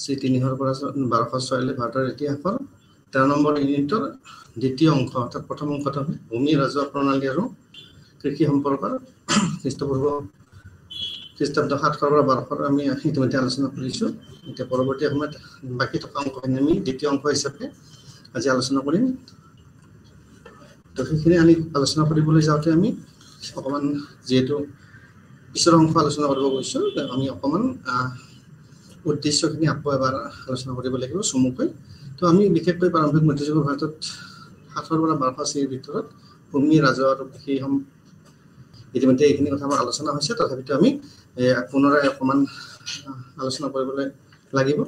শ্ৰী ৩০০ৰ পৰা ১২০৬লৈ ভাৰতৰ ইতিহাসৰ ১৩ নম্বৰ ইউনিটৰ দ্বিতীয় অংশ অৰ্থাৎ প্ৰথম অংশটো ভূমি ৰাজহ প্ৰণালী আৰু কৃষি সম্পৰ্কৰ খ্ৰীষ্টপূৰ্ব খ্ৰীষ্টাব্দ ৭০০ পৰা ১২০০ আমি ইতিমধ্যে আলোচনা কৰিছোঁ। এতিয়া পৰৱৰ্তী সময়ত বাকী থকা অংশখিনি আমি দ্বিতীয় অংশ হিচাপে আজি আলোচনা কৰিম। তো সেইখিনি আমি আলোচনা কৰিবলৈ যাওঁতে আমি অকণমান যিহেতু পিছৰ অংশ আলোচনা কৰিব গৈছোঁ, আমি অকণমান উদ্দেশ্যখিনি আকৌ এবাৰ আলোচনা কৰিব লাগিব চমুকৈ। তো আমি বিশেষকৈ প্ৰাৰম্ভিক মধ্যযুগৰ ভাৰতত ৭০০ পৰা ১২০০ চনৰ ভিতৰত ভূমি ৰাজহ আৰু কৃষি ইতিমধ্যে এইখিনি কথা আমাৰ আলোচনা হৈছে, তথাপিতো আমি পুনৰাই অকণমান আলোচনা কৰিবলৈ লাগিব।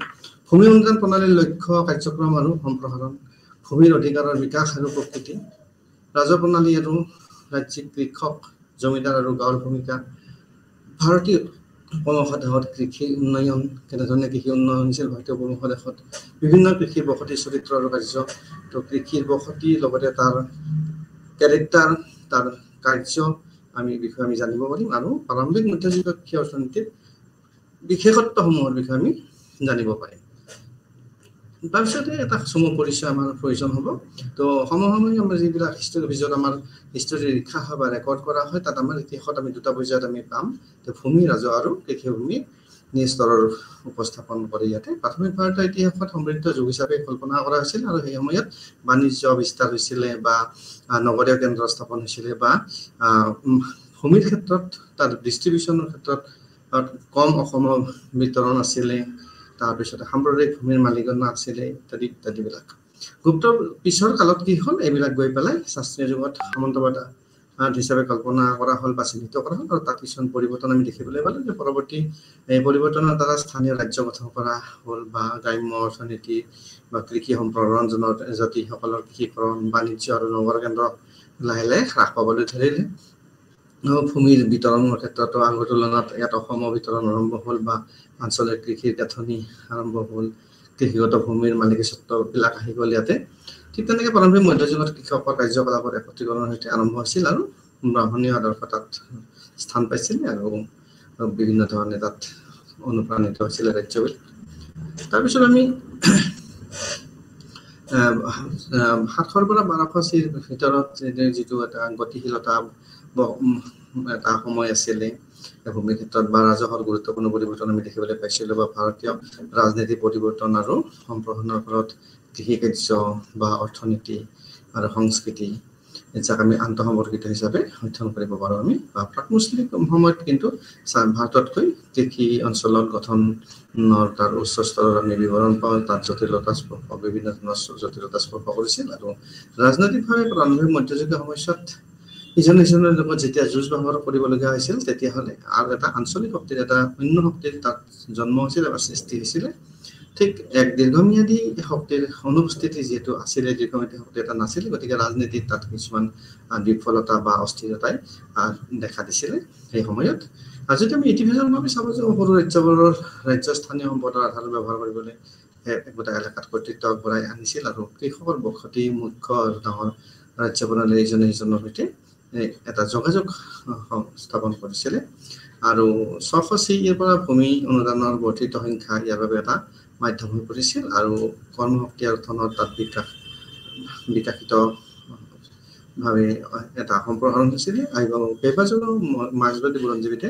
ভূমি উন্নয়ন প্ৰণালীৰ লক্ষ্য, কাৰ্যক্ৰম আৰু সম্প্ৰসাৰণ, ভূমিৰ অধিকাৰৰ বিকাশ আৰু প্ৰকৃতি, ৰাজহ প্ৰণালী আৰু ৰাজ্যিক কৃষক, জমিদাৰ আৰু গাঁৱৰ ভূমিকা, ভাৰতীয় উপমহাদেশত কৃষি উন্নয়ন, কেনেধৰণে কৃষি উন্নয়ন হৈছিল ভাৰতীয় উপমহাদেশত, বিভিন্ন কৃষিৰ বসতি চৰিত্ৰ আৰু কাৰ্য, তো কৃষিৰ বসতি লগতে তাৰ কেৰেক্টাৰ, তাৰ কাৰ্য বিষয়ে আমি জানিব পাৰিম আৰু প্ৰাৰম্ভিক মধ্যযুগীয় কৃষি অৰ্থনীতিৰ বিশেষত্বসমূহৰ বিষয়ে আমি জানিব পাৰিম। তাৰপিছতে এটা চমু পৰিচয় আমাৰ প্ৰয়োজন হ'ব। তো সমসাময়িক আমাৰ যিবিলাক হিষ্টৰী অভিযোগ আমাৰ হিষ্টৰী লিখা হয় বা ৰেকৰ্ড কৰা হয়, তাত আমাৰ ইতিহাসত আমি দুটা পৰ্যায়ত আমি পাম। তো ভূমি ৰাজহ আৰু কৃষিভূমি নিজ স্তৰৰ উপস্থাপন কৰি ইয়াতে প্ৰাথমিক ভাৰতৰ ইতিহাসত সমৃদ্ধ যুগ হিচাপে কল্পনা কৰা হৈছিল আৰু সেই সময়ত বাণিজ্য বিস্তাৰ হৈছিলে বা নগৰীয় কেন্দ্ৰ স্থাপন হৈছিলে বা ভূমিৰ ক্ষেত্ৰত তাৰ ডিষ্ট্ৰিবিউশ্যনৰ ক্ষেত্ৰত কম অসম বিতৰণ আছিলে, তাৰপিছতে সাম্প্ৰদায়িক ভূমিৰ মালিকানা আছিলে ইত্যাদি ইত্যাদিবিলাক। গুপ্ত পিছৰ কালত কি হ'ল, এইবিলাক গৈ পেলাই শাস্ত্ৰীয় যুগত সামন্তবাদ হিচাপে কল্পনা কৰা হ'ল বা চিহ্নিত কৰা হ'ল আৰু তাত কিছুমান পৰিৱৰ্তন আমি দেখিবলৈ পালোঁ যে পৰৱৰ্তী পৰিৱৰ্তনৰ দ্বাৰা স্থানীয় ৰাজ্য গঠন কৰা হ'ল বা গ্ৰাম্য অৰ্থনীতি বা কৃষি সম্প্ৰসাৰণ জনজাতিসকলৰ কৃষিকৰণ, বাণিজ্য আৰু নগৰ কেন্দ্ৰ লাহে লাহে হ্ৰাস পাবলৈ ধৰিলে। ভূমিৰ বিতৰণৰ ক্ষেত্ৰতো আগৰ তুলনাত ইয়াত অসমৰ বিতৰণ আৰম্ভ হ'ল বা আঞ্চলিক কৃষিৰ গাঁথনি আৰম্ভ হ'ল, কৃষিগত ভূমিৰ মালিকীস্বত্ববিলাক আহি গ'ল ইয়াতে। ঠিক তেনেকৈ প্ৰাৰম্ভিক মধ্যযুগত কৃষকৰ কাৰ্যকলাপৰ একত্ৰীকৰণৰ সৈতে আৰম্ভ হৈছিল আৰু ব্ৰাহ্মণীয় আদৰ্শ তাত স্থান পাইছিলে আৰু বিভিন্ন ধৰণে তাত অনুপ্ৰাণিত হৈছিলে ৰাজ্যবিলাক। তাৰপিছত আমি ৭০০ পৰা ১২০০ চনৰ ভিতৰত যিটো এটা গতিশীলতা এটা সময় আছিলে ভূমিৰ ক্ষেত্ৰত বা ৰাজহৰ গুৰুত্বপূৰ্ণ পৰিৱৰ্তন আমি দেখিবলৈ পাইছিলোঁ বা ভাৰতীয় ৰাজনীতি পৰিৱৰ্তন আৰু সম্প্ৰসাৰণৰ ফলত কৃষিকাৰ্য বা অৰ্থনীতি আৰু সংস্কৃতি যাক আমি আন্তঃসম্পৰ্কিত হিচাপে অধ্যয়ন কৰিব পাৰোঁ আমি বা প্ৰাক মুছলিম সময়ত কিন্তু ভাৰততকৈ কৃষি অঞ্চলত গঠনৰ তাৰ উচ্চ স্তৰৰ আমি বিৱৰণ পাওঁ, তাত জটিলতা স্পৰ্শ বিভিন্ন ধৰণৰ জটিলতা স্পৰ্শ কৰিছিল আৰু ৰাজনৈতিকভাৱে প্ৰাৰম্ভিক মধ্যযুগীয় সময়ছোৱাত ইজনে সিজনৰ লগত যেতিয়া যুঁজ বাখৰ কৰিবলগীয়া হৈছিল তেতিয়াহ'লে আৰু এটা আঞ্চলিক শক্তিৰ এটা অন্য শক্তিৰ তাত জন্ম হৈছিল বা সৃষ্টি হৈছিলে। ঠিক এক দীৰ্ঘম্যাদী শক্তিৰ অনুপস্থিতি যিহেতু আছিলে, দীৰ্ঘম্যাদী শক্তি এটা নাছিলে, গতিকে ৰাজনীতিত তাত কিছুমান বিফলতা বা অস্থিৰতাই দেখা দিছিলে সেই সময়ত। আৰু যদি আমি ইতিবাচকভাৱে চাব যাওঁ, সৰু ৰাজ্যবোৰৰ ৰাজ্যস্থানীয় সম্পদৰ আধাৰ ব্যৱহাৰ কৰিবলৈ একোটা এলেকাত কৰ্তৃত্ব আগবঢ়াই আনিছিল আৰু কৃষকৰ বসতি মুখ্য আৰু ডাঙৰ ৰাজ্য প্ৰণালীৰ ইজনে সিজনৰ সৈতে এটা যোগাযোগ স্থাপন কৰিছিলে। আৰু ৬৮০ পৰা ভূমি অনুদানৰ বৰ্ধিত সংখ্যা ইয়াৰ বাবে এটা মাধ্যম হৈ পৰিছিল আৰু কৰ্মশক্তি অৰ্থনৰ তাত বিকাশিত ভাৱে এটা সম্প্ৰসাৰণ হৈছিলে আৰু কেইবাজনো মাৰ্ক্সবাদী বুৰঞ্জীবিদে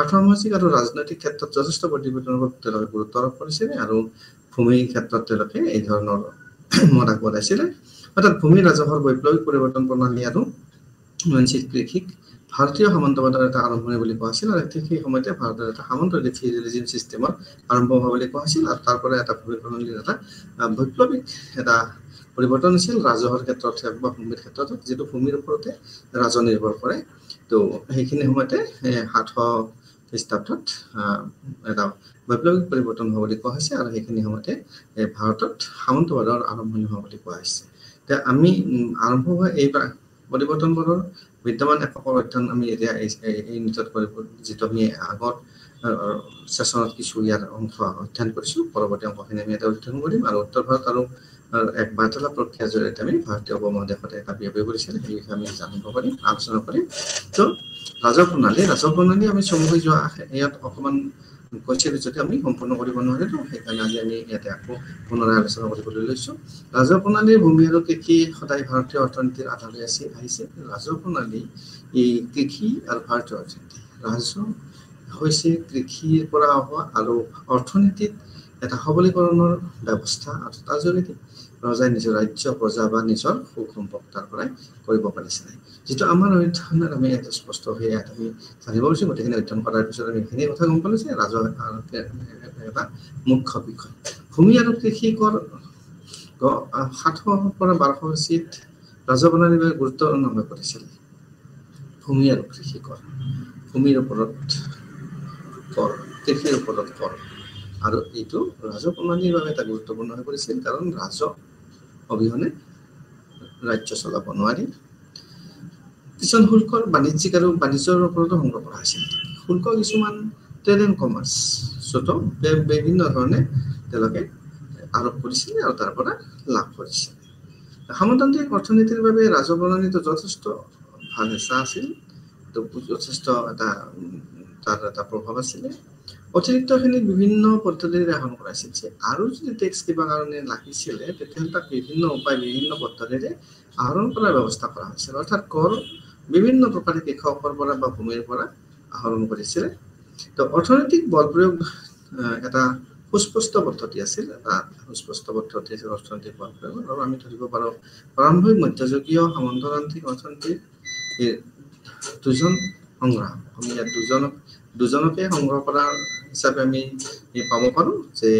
আৰ্থসামাজিক আৰু ৰাজনৈতিক ক্ষেত্ৰত যথেষ্ট পৰিৱৰ্তনৰ ওপৰত তেওঁলোকে গুৰুত্ব আৰোপ কৰিছিলে আৰু ভূমিৰ ক্ষেত্ৰত তেওঁলোকে এই ধৰণৰ মত আগবঢ়াইছিলে। অৰ্থাৎ ভূমি ৰাজহৰ বৈপ্লৱিক পৰিৱৰ্তন প্ৰণালী আৰু মঞ্চিত কৃষিক ভাৰতীয় সামন্তবাদৰ এটা আৰম্ভণি বুলি কোৱা হৈছিল আৰু ঠিক সেই সময়তে ভাৰতৰ এটা সামন্তবাদী ফিউডালিজম চিষ্টেমৰ আৰম্ভ হোৱা বুলি কোৱা হৈছিল আৰু তাৰ পৰা এটা ভূমি প্ৰণালীৰ এটা বৈপ্লৱিক এটা পৰিৱৰ্তন হৈছিল ৰাজহৰ ক্ষেত্ৰত বা ভূমিৰ ক্ষেত্ৰত, যিটো ভূমিৰ ওপৰতে ৰাজহ নিৰ্ভৰ কৰে। তো সেইখিনি সময়তে ৭০০ খ্ৰীষ্টাব্দত এটা বৈপ্লৱিক পৰিৱৰ্তন হোৱা বুলি কোৱা হৈছে আৰু সেইখিনি সময়তে ভাৰতত সামন্তবাদৰ আৰম্ভণি হোৱা বুলি কোৱা হৈছে। এতিয়া আমি আৰম্ভ হোৱা এই পৰিৱৰ্তনবোৰৰ বিদ্যমান একক অধ্যয়ন আমি এতিয়া এই নিটত কৰিব, যিটো আমি আগত ছেশ্যনত কিছু ইয়াৰ অংশ অধ্যয়ন কৰিছোঁ, পৰৱৰ্তী অংশখিনি আমি এটা অধ্যয়ন কৰিম আৰু উত্তৰ ভাৰত আৰু এক বাৰ্তালাপ প্ৰক্ৰিয়াৰ জৰিয়তে আমি ভাৰতীয় উপমহাদেশত এটা বিয়পি পৰিছিল সেই বিষয়ে আমি জানিব পাৰিম, আলোচনা কৰিম। তো ৰাজহ প্ৰণালী আমি চমুকৈ যোৱা ইয়াত অকণমান কৈছিল যদি আমি সম্পূৰ্ণ কৰিব নোৱাৰিলো সেইকাৰণে আজি আমি ইয়াতে আকৌ পুনৰাই আলোচনা কৰিবলৈ লৈছোঁ ৰাজহ প্ৰণালীৰ ভূমি আৰু কৃষি সদায় ভাৰতীয় অৰ্থনীতিৰ আধাৰ হৈ আহিছে ৰাজহ প্ৰণালী এই কৃষি আৰু ভাৰতীয় অৰ্থনীতি ৰাজহ হৈছে কৃষিৰ পৰা হোৱা আৰু অৰ্থনীতিত এটা সবলীকৰণৰ ব্যৱস্থা আৰু তাৰ জৰিয়তে ৰজাই নিজৰ ৰাজ্য প্ৰজা বা নিজৰ সুখ সম্পদ তাৰ পৰাই কৰিব পাৰিছে যেটো আমাৰ অধ্যয়নত আমি এটা স্পষ্ট হৈ আমি জানিব পাৰিছো গোটেইখিনি অধ্যয়ন কৰাৰ পিছত আমি এইখিনি কথা গম পালো যে ৰাজহ এটা মুখ্য বিষয় ভূমি আৰু কৃষি কৰ 700 পৰা 1200 চিট ৰাজহ প্ৰণালীৰ বাবে গুৰুত্বপূৰ্ণ হৈ পৰিছিল ভূমি আৰু কৃষি কৰ ভূমিৰ ওপৰত কৰ কৃষিৰ ওপৰত কৰ আৰু এইটো ৰাজহ প্ৰণালীৰ বাবে এটা গুৰুত্বপূৰ্ণ হৈ পৰিছিল কাৰণ ৰাজহ অবিহনে ৰাজ্য চলাব নোৱাৰি কিছুমান শুল্কৰ বাণিজ্যিক আৰু বাণিজ্যৰ ওপৰতো সংগ্ৰহ কৰা হৈছিল শুল্ক কিছুমান ট্ৰেড এণ্ড কমাৰ্চ সতো বিভিন্ন ধৰণে তেওঁলোকে আৰোপ কৰিছিল আৰু তাৰ পৰা লাভ কৰিছিল সামন্ততান্ত্ৰিক অৰ্থনীতিৰ বাবে ৰাজহ প্ৰণালীটো যথেষ্ট ভাল হেঁচা আছিল যথেষ্ট এটা প্ৰভাৱ আছিলে অতিৰিক্তখিনি বিভিন্ন পদ্ধতিৰে আহৰণ কৰাইছিল আৰু যদি টেক্স কিবা কাৰণে লাগিছিলে তেতিয়াহ'লে তাক বিভিন্ন উপায় বিভিন্ন পদ্ধতিৰে আহৰণ কৰাৰ ব্যৱস্থা কৰা হৈছিল অৰ্থাৎ কৰ বিভিন্ন প্ৰকাৰে কৃষকৰ পৰা বা ভূমিৰ পৰা আহৰণ কৰিছিল তো অৰ্থনৈতিক বল প্ৰয়োগ এটা সুস্পষ্ট পদ্ধতি আছিল অৰ্থনৈতিক বল প্ৰয়োগ আৰু আমি ধৰিব পাৰো প্ৰাৰম্ভিক মধ্যযুগীয় সামন্ততান্ত্ৰিক অৰ্থনীতিৰ দুজন সংগ্ৰাম আমি ইয়াত দুজনকে সংগ্ৰহ কৰা হিচাপে আমি পাব পাৰো যে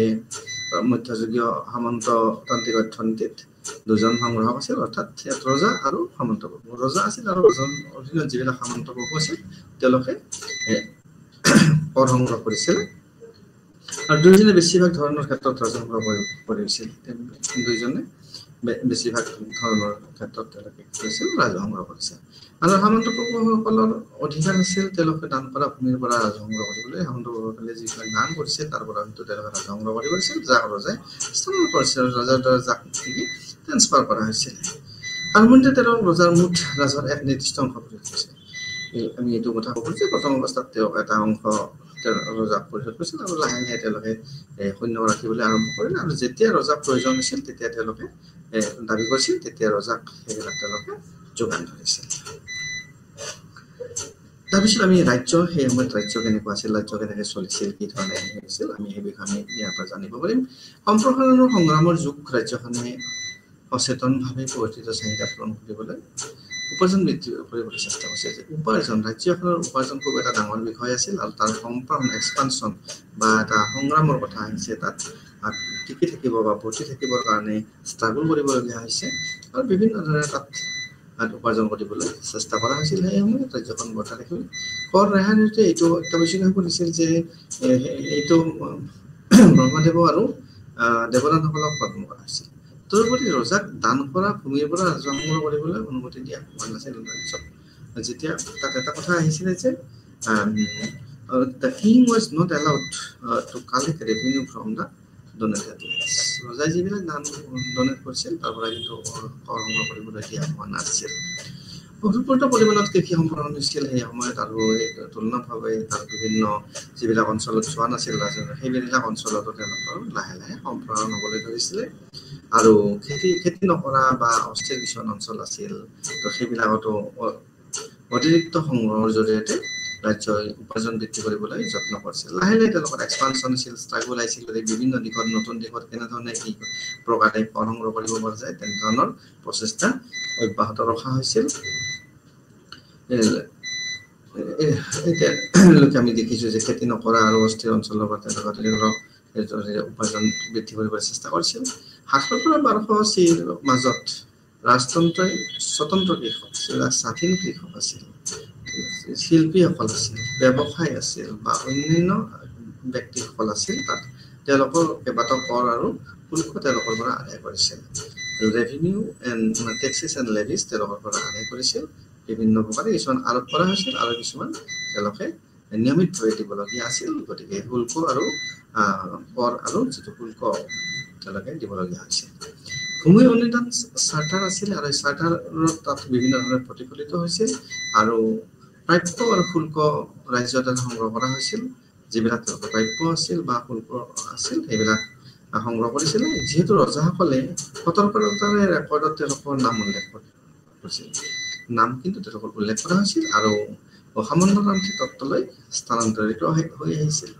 মধ্যযুগীয় সামন্ততান্ত্ৰিক অৰ্থনীতিত দুজন সংগ্ৰাহক আছিল অৰ্থাৎ ৰজা আৰু সামন্ত প্ৰভু ৰজা আছিল আৰু অধীনত যিবিলাক সামন্ত প্ৰভু আছিল তেওঁলোকে কৰ সংগ্ৰহ কৰিছিল আৰু দুইজনে বেছিভাগ ধৰণৰ ক্ষেত্ৰত ৰাজহ সংগ্ৰহ কৰিছিল দুইজনে বেছিভাগ ধৰণৰ ক্ষেত্ৰত তেওঁলোকে কৰিছিল ৰাজহ সংগ্ৰহ কৰিছিল আৰু সামন্ত প্ৰভুসকলৰ অধিকাৰ আছিল তেওঁলোকে দান কৰা ভূমিৰ পৰা ৰাজহ সংগ্ৰহ কৰিবলৈ সামন্ত প্ৰভুসকলে যিবিলাক দান কৰিছিল তাৰ পৰা হয়তো তেওঁলোকে ৰাজহ সংগ্ৰহ কৰিছিল যাক ৰজাই স্থানান্তৰ কৰিছিল ৰজাৰ দ্বাৰা যাক ট্ৰান্সফাৰ কৰা হৈছিল আৰম্ভণিতে তেওঁ ৰজাৰ মুঠ ৰাজহৰ এক নিৰ্দিষ্ট অংশ পৰিশোধ কৰিছিল আমি এইটো কথা ক'ব যে প্ৰথম অৱস্থাত তেওঁ এটা অংশ ৰজাক পৰিশোধ কৰিছিল আৰু লাহে লাহে তেওঁলোকে সৈন্য ৰাখিবলৈ আৰম্ভ কৰিলে আৰু যেতিয়া ৰজাক প্ৰয়োজন হৈছিল তেতিয়া তেওঁলোকে দাবী কৰিছিল তেতিয়া ৰজাক সেইবিলাক তেওঁলোকে যোগান ধৰিছিল তাৰপিছত আমি ৰাজ্য সেই সময়ত ৰাজ্য কেনেকুৱা আছিল ৰাজ্য কেনেকৈ চলিছিল কি ধৰণে হৈছিল আমি সেই বিষয়ে আমি ইয়াৰ পৰা জানিব পাৰিম সম্প্ৰসাৰণৰ সংগ্ৰামৰ যুগ ৰাজ্যখনে সচেতনভাৱে পৰিৱৰ্তিত চাহিদা পূৰণ কৰিবলৈ উপাৰ্জন বৃদ্ধি কৰিবলৈ চেষ্টা কৰিছে উপাৰ্জন ৰাজ্যখনৰ উপাৰ্জন খুব এটা ডাঙৰ বিষয় আছিল আৰু তাৰ সম্প্ৰসাৰণ এক্সপানশ্যন বা এটা সংগ্ৰামৰ কথা আহিছে তাত টিকি থাকিব বা বৰ্তি থাকিবৰ কাৰণে ষ্ট্ৰাগল কৰিবলগীয়া হৈছে আৰু বিভিন্ন ধৰণে তাত উপাৰ্জন কৰিবলৈ চেষ্টা কৰা হৈছিল সেই সময়ত ৰাজ্যখন বৰ্তাই ৰাখিবলৈ কৰ ৰেহাই নীতি এইটো অত্যাৱশ্যক হৈ পৰিছিল যে এইটো ব্ৰহ্মদেৱ আৰু দেৱতাসকলক কৰ্ম কৰা হৈছিল তদুপৰি ৰজাক দান কৰা ভূমিৰ পৰা ৰাজহ সংগ্ৰহ কৰিবলৈ অনুমতি দিয়া হোৱা নাছিল যেতিয়া তাত এটা কথা আহিছিলে যে the king was not allowed to collect revenue from the donated lands ৰজাই যিবিলাক দান ডনেট কৰিছিল তাৰ পৰা কিন্তু কৰ সংগ্ৰহ কৰিবলৈ দিয়া হোৱা নাছিল অভিপূৰ্ণ পৰিমাণত কৃষি সম্প্ৰসাৰণ হৈছিল সেই সময়ত আৰু তুলনাভাৱে তাৰ বিভিন্ন যিবিলাক অঞ্চলত চোৱা নাছিল সেইবিলাক অঞ্চলতো তেওঁলোকৰ লাহে লাহে সম্প্ৰসাৰণ হ'বলৈ ধৰিছিলে আৰু খেতি নকৰা বা অস্থিৰ কিছুমান অঞ্চল আছিল তো সেইবিলাকতো অতিৰিক্ত সংগ্ৰহৰ জৰিয়তে ৰাজ্যই উপাৰ্জন বৃদ্ধি কৰিবলৈ যত্ন কৰিছিল লাহে লাহে তেওঁলোকৰ এক্সপানশ্যন আছিল ষ্ট্ৰাগল আহিছিল বিভিন্ন দিশত নতুন দিশত কেনেধৰণে কি প্ৰকাৰে কৰ সংগ্ৰহ কৰিব পৰা যায় তেনেধৰণৰ প্ৰচেষ্টা অব্যাহত ৰখা হৈছিল এতিয়া আমি দেখিছোঁ যে খেতি নকৰা আৰু অস্থিৰ অঞ্চলৰ পৰা তেওঁলোকে উপাৰ্জন বৃদ্ধি কৰিবলৈ চেষ্টা কৰিছিল 700 পৰা 1200 চিৰ মাজত ৰাজতন্ত্ৰই স্বতন্ত্ৰ কৃষক স্বাধীন কৃষক আছিল শিল্পীসকল আছিল ব্যৱসায় আছিল বা অন্যান্য ব্যক্তিসকল আছিল তাত তেওঁলোকৰ কেইবাটাও কৰ আৰু শুল্ক তেওঁলোকৰ পৰা আদায় কৰিছিল ৰেভিনিউ এণ্ড টেক্সেছ এণ্ড লেভিজ তেওঁলোকৰ পৰা আদায় কৰিছিল বিভিন্ন প্ৰকাৰে কিছুমান আৰোপ কৰা হৈছিল আৰু কিছুমান তেওঁলোকে নিয়মিতভাৱে দিবলগীয়া আছিল গতিকে শুল্ক আৰু কৰ আৰু যিটো শুল্ক তেওঁলোকে দিবলগীয়া হৈছিল ভূমি অনুদান চাৰ্টাৰ আছিল আৰু চাৰ্টাৰত তাত বিভিন্ন ধৰণে প্ৰতিফলিত হৈছিল আৰু প্ৰাপ্য আৰু শুল্ক ৰাজ্যৰ দ্বাৰা সংগ্ৰহ কৰা হৈছিল যিবিলাক প্ৰাপ্য আছিল বা শুল্ক আছিল সেইবিলাক সংগ্ৰহ কৰিছিলে। যিহেতু ৰজাসকলে সতৰ্কতাৰে ৰেকৰ্ডত তেওঁলোকৰ নাম উল্লেখ কৰিছিল, নাম কিন্তু তেওঁলোকৰ উল্লেখ কৰা হৈছিল আৰু সামন্ততান্ত্ৰিক তত্ত্বলৈ স্থানান্তৰিত হৈ আহিছিল।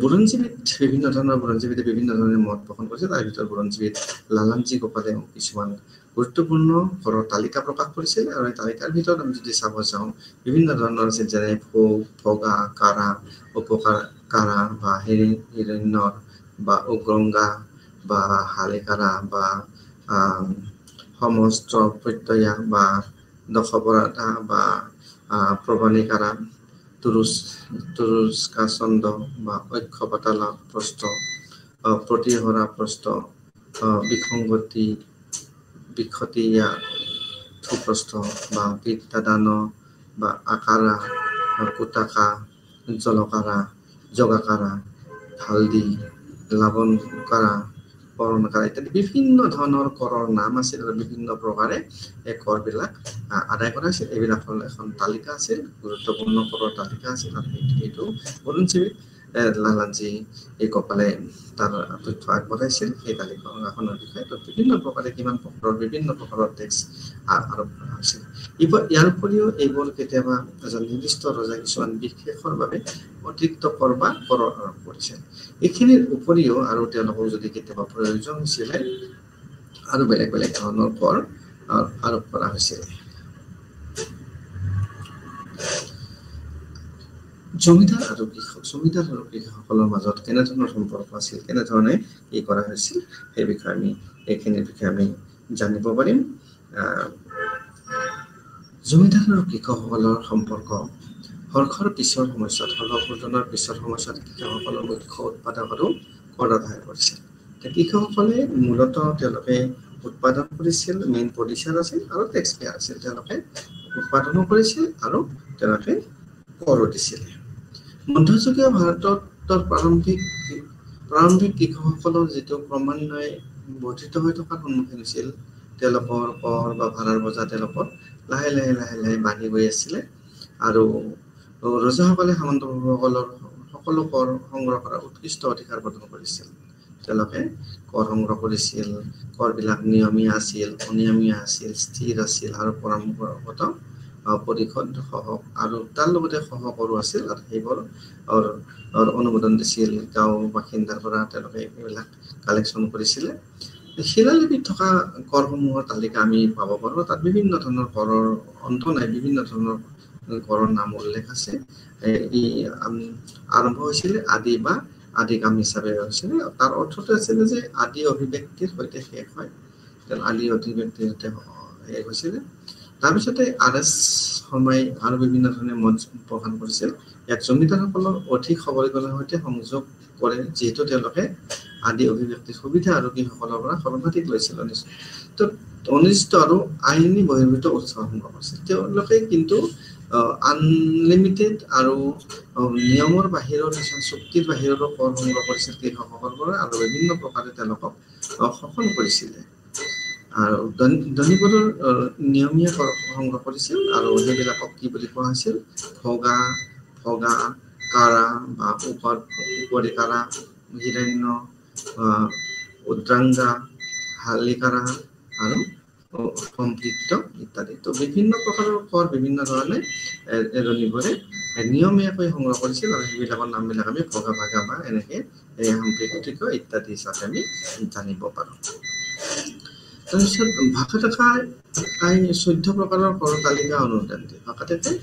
বুৰঞ্জীবিদ বিভিন্ন ধৰণৰ বুৰঞ্জীবিদে বিভিন্ন ধৰণৰ মত পোষণ কৰিছে। তাৰ ভিতৰত বুৰঞ্জীবিদ লালানজী গোপালে কিছুমান গুৰুত্বপূৰ্ণ ঘৰৰ তালিকা প্ৰকাশ কৰিছিল আৰু এই তালিকাৰ ভিতৰত আমি যদি চাব যাওঁ বিভিন্ন ধৰণৰ আছে, যেনে ভোগ, ভগা, কাৰা, উপকাৰ কাৰা বা হিৰণ্যৰ বা উগ্ৰংগা বা হালিকাৰা বা সমস্ত প্ৰত্যয়া বা দশপৰাধা বা প্ৰবণিকাৰা, তুৰুস্কাচন্দ বা অক্ষপাতালা প্ৰস্থ, প্ৰতিহৰা প্ৰস্থ, বিসংগতি বিক্ষতীয়া থুপ্ৰস্থ বা বিদ্যাদান বা আকাৰা, কুটাকা, জলকাৰা, জগাকাৰা, হালদি, লাৱণকাৰা, পৰণকাৰা ইত্যাদি বিভিন্ন ধৰণৰ কৰৰ নাম আছিল আৰু বিভিন্ন প্ৰকাৰে এই কৰবিলাক আদায় কৰা হৈছিল। এইবিলাক হ'ল এখন তালিকা আছিল, গুৰুত্বপূৰ্ণ কৰৰ তালিকা আছিল আৰু সেইটো বুৰঞ্জীবিদ লালানজী গোপালে তাৰ তথ্য আগবঢ়াইছিল সেই তালিকাখনৰ বিষয়ে। বিভিন্ন প্ৰকাৰে কিমান প্ৰকাৰৰ বিভিন্ন প্ৰকাৰৰ টেক্স আৰোপ কৰা হৈছিল। ইয়াৰ উপৰিও এইবোৰ কেতিয়াবা এজন নিৰ্দিষ্ট ৰজাই কিছুমান বিশেষৰ বাবে অতিৰিক্ত কৰ বা কৰ আৰোপ কৰিছিল। এইখিনিৰ উপৰিও আৰু তেওঁলোকক যদি কেতিয়াবা প্ৰয়োজন হৈছিলে আৰু বেলেগ বেলেগ ধৰণৰ কৰ আৰোপ কৰা হৈছিল। জমিদাৰ আৰু কৃষক, জমিদাৰ আৰু কৃষকসকলৰ মাজত কেনেধৰণৰ সম্পৰ্ক আছিল, কেনেধৰণে কি কৰা হৈছিল সেই বিষয়ে আমি এইখিনিৰ বিষয়ে আমি জানিব পাৰিম। জমিদাৰ আৰু কৃষকসকলৰ সম্পৰ্ক হৰ্ষৰ পিছৰ সময়ছোৱাত, হৰ্ষবৰ্ধনৰ পিছৰ সময়ছোৱাত কৃষকসকলৰ মুখ্য উৎপাদক আৰু কৰদাতা হৈ পৰিছিল। কৃষকসকলে মূলতঃ তেওঁলোকে উৎপাদন কৰিছিল, মেইন প্ৰডিউচাৰ আছিল আৰু টেক্স পেয়াৰ আছিল। তেওঁলোকে উৎপাদনো কৰিছিল আৰু তেওঁলোকে কৰো দিছিল। মধ্যযুগীয় ভাৰতৰ প্ৰাৰম্ভিক কৃষকসকলৰ যিটো ক্ৰমান্বয়ে বৰ্ধিত হৈ থকাৰ সন্মুখীন হৈছিল, তেওঁলোকৰ কৰ বা ভাড়াৰ বোজা তেওঁলোকৰ লাহে লাহে বাঢ়ি গৈ আছিলে আৰু ৰজাসকলে সামন্তসকলৰ সকলো কৰ সংগ্ৰহ কৰাৰ উৎকৃষ্ট অধিকাৰ প্ৰদান কৰিছিল। তেওঁলোকে কৰ সংগ্ৰহ কৰিছিল, কৰবিলাক নিয়মীয়া আছিল, অনিয়মীয়া আছিল, স্থিৰ আছিল আৰু পৰম্পৰাগত পৰিষদ সহক আৰু তাৰ লগতে সহকৰো আছিল আৰু সেইবোৰ অনুমোদন দিছিল। গাঁও বাসিন্দাৰ পৰা তেওঁলোকে এইবিলাক কালেকশ্যন কৰিছিলে। শিলালিপিত থকা কৰসমূহৰ তালিকা আমি পাব পাৰোঁ। তাত বিভিন্ন ধৰণৰ কৰৰ অন্ত নাই, বিভিন্ন ধৰণৰ কৰৰ নাম উল্লেখ আছে। ই আৰম্ভ হৈছিলে আদি বা আদিকাম হিচাপে হৈছিলে। তাৰ অৰ্থটো আছিলে যে আদি অভিব্যক্তিৰ সৈতে শেষ হয়, আদি অভিব্যক্তিৰ সৈতে শেষ হৈছিলে। তাৰপিছতে আৰ.এছ. শৰ্মাই আৰু বিভিন্ন ধৰণে মত প্ৰদান কৰিছিল। ইয়াত জমিদাৰসকলৰ অধিক সবলীকৰণৰ সৈতে সংযোগ কৰে, যিহেতু তেওঁলোকে আদি অভিব্যক্তিৰ সুবিধা আৰু কৃষকসকলৰ পৰা সৰ্বাধিক লৈছিল। অনিষ্ট আৰু আইনী বহিৰ্ভূত উৎস সংগ্ৰহ কৰিছিল। তেওঁলোকে কিন্তু আনলিমিটেড আৰু নিয়মৰ বাহিৰৰ কিছুমান চুক্তিৰ বাহিৰৰো কৰ সংগ্ৰহ কৰিছিল কৃষকসকলৰ পৰা আৰু বিভিন্ন প্ৰকাৰে তেওঁলোকক শোষণ কৰিছিলে আৰু ধনীবোৰৰ নিয়মীয়া কৰ সংগ্ৰহ কৰিছিল আৰু সেইবিলাকক কি বুলি কোৱা হৈছিল? ভগা, কাৰা বা উপৰিকাৰা, হিৰণ্য, উদ্ৰাংগা, হালিকাৰা আৰু সম্পৃক্ত ইত্যাদি। তো বিভিন্ন প্ৰকাৰৰ কৰ বিভিন্ন ধৰণে ধনীবোৰে নিয়মীয়াকৈ সংগ্ৰহ কৰিছিল আৰু সেইবিলাকৰ নামবিলাক আমি ভগা ভাগা বা এনেকে সম্পৃক্ত ইত্যাদি হিচাপে আমি জানিব পাৰোঁ। তাৰপিছত ভাষাতেখাই 14 প্ৰকাৰৰ কৰ তালিকা অনুমোদন দিয়ে। ভাষাতেখাই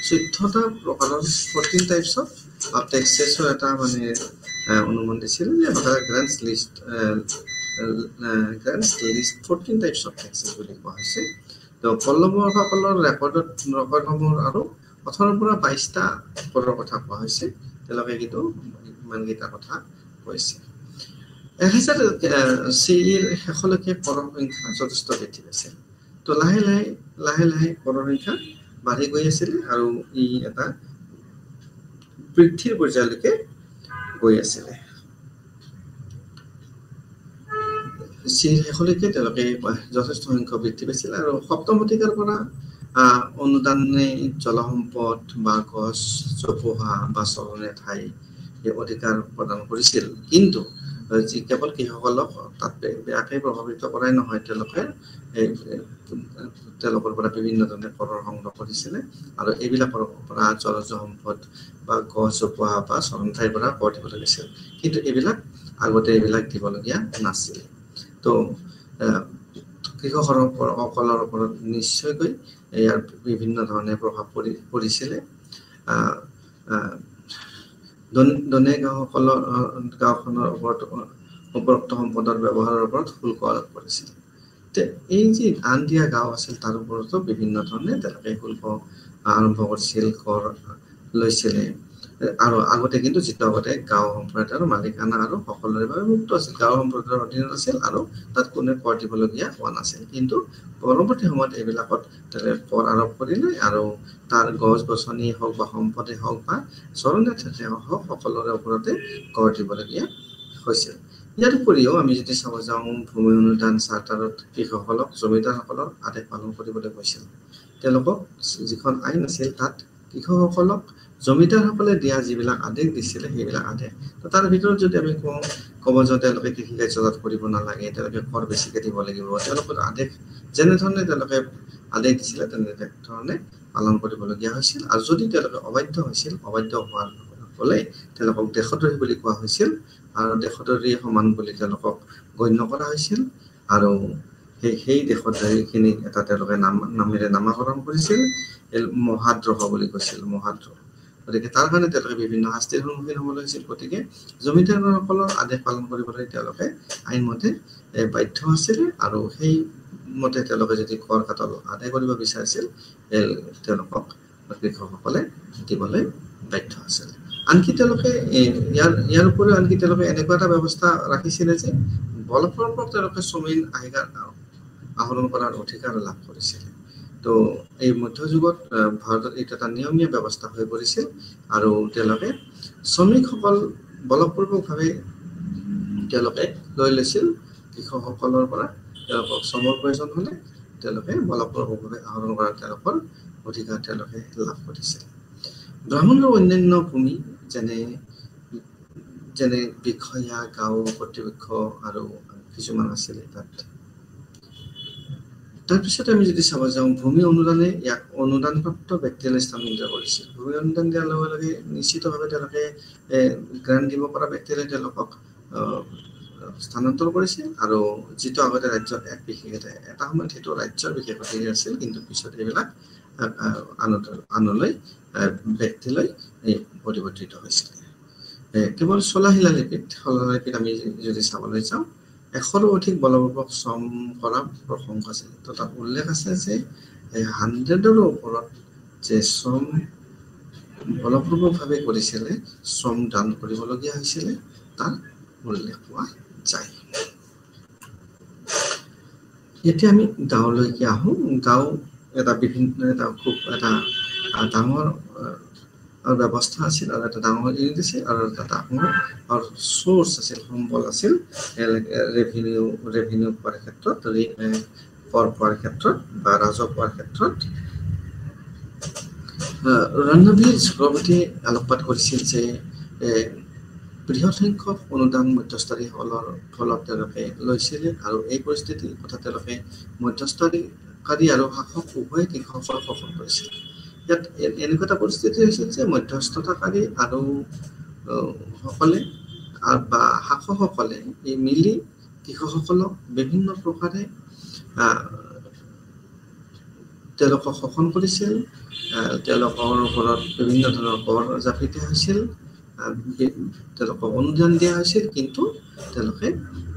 14টা প্ৰকাৰৰ 14 টাইপছ অফ টেক্সেছৰ এটা মানে অনুমোদন দিছিল। Grand list 14 types of taxes বুলি কোৱা হৈছে। তো পল্লৱসকলৰ ৰেকৰ্ডসমূহ আৰু 18ৰ পৰা 22টা কৰৰ কথা কোৱা হৈছে। তেওঁলোকে কিন্তু ইমানকেইটা কথা কৈছে। 1000 CEৰ শেষলৈকে কৰৰ সংখ্যা যথেষ্ট বৃদ্ধি পাইছিল। তো লাহে লাহে কৰৰ সংখ্যা বাঢ়ি গৈ আছিল আৰু ই এটা বৃদ্ধিৰ পৰ্যায়লৈকে গৈ আছিলে। শেষলৈকে তেওঁলোকে যথেষ্ট সংখ্যক বৃদ্ধি পাইছিল আৰু 7ম শতিকাৰ পৰা অনুদানে জলসম্পদ বা গছ জোপোহা বা চৰণীয়া ঠাই এই অধিকাৰ প্ৰদান কৰিছিল কিন্তু যি কেৱল কৃষকসকলক তাত বেয়াকৈ প্ৰভাৱিত কৰাই নহয় তেওঁলোকৰ পৰা বিভিন্ন ধৰণে কৰৰ সংগ্ৰহ কৰিছিলে আৰু এইবিলাকৰ পৰা জলজ সম্পদ বা গছ জোপোৱা বা চৰণ ঠাইৰ পৰা কৰ দিব লাগিছিল কিন্তু এইবিলাক আগতে এইবিলাক দিবলগীয়া নাছিল তো কৃষকসকলৰ ওপৰত নিশ্চয়কৈ ইয়াৰ বিভিন্ন ধৰণে প্ৰভাৱ পৰিছিলে ধনী গাঁওখনৰ ওপৰত উপৰোক্ত সম্পদৰ ব্যৱহাৰৰ ওপৰত শুল্ক আৰোপ কৰিছিল এই যি আন দিয়া গাঁও আছিল তাৰ ওপৰতো বিভিন্ন ধৰণে তেওঁলোকে শুল্ক আৰম্ভ কৰিছিল কৰ লৈছিলে আৰু আগতে কিন্তু যিটো আগতে গাঁও সম্প্ৰদায়ৰ মালিকানা আৰু সকলোৰে বাবে মুক্ত আছিল গাঁও সম্প্ৰদায়ৰ অধীনত আছিল আৰু তাত কোনো কৰ দিবলগীয়া হোৱা নাছিল কিন্তু পৰৱৰ্তী সময়ত এইবিলাকত কৰ আৰোপ কৰিলে আৰু তাৰ গছ গছনি হওক বা সম্পদে হওক বা চৰণীয়া ঠাই হওক সকলোৰে ওপৰতে কৰ দিবলগীয়া হৈছিল ইয়াৰ উপৰিও আমি যদি চাব যাওঁ ভূমি অনুদান চাৰ্টাৰত কৃষকসকলক জমিদাৰসকলৰ আদেশ পালন কৰিবলৈ কৈছিল তেওঁলোকক যিখন আইন আছিল তাত কৃষকসকলক জমিদাৰসকলে দিয়া যিবিলাক আদেশ দিছিলে সেইবিলাক আদেশ তাৰ ভিতৰত যদি আমি ক'ব যাওঁ তেওঁলোকে কৃষি কাৰ্যত কৰিব নালাগে তেওঁলোকে কৰ বেছিকৈ দিব লাগিব তেওঁলোকৰ আদেশ যেনেধৰণে তেওঁলোকে আদেশ দিছিলে তেনেধৰণে পালন কৰিবলগীয়া হৈছিল আৰু যদি তেওঁলোকে অবাধ্য হৈছিল অবাধ্য হোৱাৰ ফলে তেওঁলোকক দেশদ্ৰোহী বুলি কোৱা হৈছিল আৰু দেশদ্ৰোহী সমান বুলি তেওঁলোকক গণ্য কৰা হৈছিল আৰু সেই দেশদ্ৰোহীখিনিক এটা তেওঁলোকে নামেৰে নামাকৰণ কৰিছিল মহাদ্ৰোহ বুলি কৈছিল মহাদ্ৰোহ গতিকে তাৰ কাৰণে তেওঁলোকে বিভিন্ন শাস্তিৰ সন্মুখীন হ'বলৈ হৈছিল গতিকে জমিদাৰসকলৰ আদেশ পালন কৰিবলৈ তেওঁলোকে আইনমতে বাধ্য আছিল আৰু সেই মতে তেওঁলোকে যদি কৰ কাটল আদায় কৰিব বিচাৰিছিল তেওঁলোকক কৃষকসকলে দিবলৈ বাধ্য আছিল আনকি তেওঁলোকে ইয়াৰ উপৰিও আনকি তেওঁলোকে এনেকুৱা এটা ব্যৱস্থা ৰাখিছিলে যে বলপূৰ্বক তেওঁলোকে শ্ৰমিক আহৰণ কৰাৰ অধিকাৰ লাভ কৰিছিল তো এই মধ্যযুগত ভাৰতত এইটো এটা নিয়মীয়া ব্যৱস্থা হৈ পৰিছিল আৰু তেওঁলোকে শ্ৰমিকসকল বলপূৰ্বকভাৱে তেওঁলোকে লৈ লৈছিল কৃষকসকলৰ পৰা তেওঁলোকক শ্ৰমৰ প্ৰয়োজন হ'লে তেওঁলোকে বলপূৰ্বকভাৱে আহৰণ কৰা তেওঁলোকৰ অধিকাৰ তেওঁলোকে লাভ কৰিছিল ব্ৰাহ্মণৰ অন্যান্য ভূমি যেনে বিষয়া গাঁও কৰ্তৃপক্ষ আৰু কিছুমান আছিলে তাত তাৰপিছত আমি যদি চাব যাওঁ ভূমি অনুদানে ইয়াক অনুদানপ্ৰাপ্ত ব্যক্তিলৈ স্থানান্তৰ কৰিছিল ভূমি অনুদান দিয়াৰ লগে লগে নিশ্চিতভাৱে তেওঁলোকে গ্ৰাণ্ট দিব পৰা ব্যক্তিলৈ তেওঁলোকক স্থানান্তৰ কৰিছিল আৰু যিটো আগতে ৰাজ্যত এক বিশেষ এটা সময়ত সেইটো ৰাজ্যৰ বিশেষ অধিকাৰ আছিল কিন্তু পিছত এইবিলাক আনলৈ ব্যক্তিলৈ পৰিৱৰ্তিত হৈছিল কেৱল শিলালিপিত আমি যদি চাবলৈ যাওঁ 100ৰো অধিক বলপূৰ্বক শ্ৰম কৰা প্ৰসংগ আছিল তো তাত উল্লেখ আছে যে 100ৰো ওপৰত যে শ্ৰম বলপূৰ্বকভাৱে কৰিছিলে শ্ৰম দান কৰিবলগীয়া হৈছিলে তাৰ উল্লেখ পোৱা যায় এতিয়া আমি গাঁৱলৈকে আহোঁ গাঁও এটা খুব এটা ডাঙৰ ব্যৱস্থা আছিল আৰু এটা ডাঙৰ ইউনিট আছিল আৰু এটা ডাঙৰ চ'ৰ্চ আছিল সম্বল আছিল ৰেভিনিউ পোৱাৰ ক্ষেত্ৰত কৰ পোৱাৰ ক্ষেত্ৰত বা ৰাজহ পোৱাৰ ক্ষেত্ৰত ৰণবীৰ চক্ৰৱৰ্তীয়ে আলোকপাত কৰিছিল যে বৃহৎ সংখ্যক অনুদান মধ্যস্থতাৰীসকলৰ ফলত তেওঁলোকে লৈছিলে আৰু এই পৰিস্থিতিৰ কথা তেওঁলোকে মধ্যস্থতাকাৰী আৰু শাসক উভয় কৃষকসকলক শোষণ কৰিছিল ইয়াত এনেকুৱা এটা পৰিস্থিতি হৈছিল যে মধ্যস্থতাকাৰী আৰু সকলে বা শাসকসকলে মিলি কৃষকসকলক বিভিন্ন প্ৰকাৰে তেওঁলোকক শোষণ কৰিছিল তেওঁলোকৰ ওপৰত বিভিন্ন ধৰণৰ কৰ জাপি দিয়া হৈছিল তেওঁলোকক অনুদান দিয়া হৈছিল কিন্তু তেওঁলোকে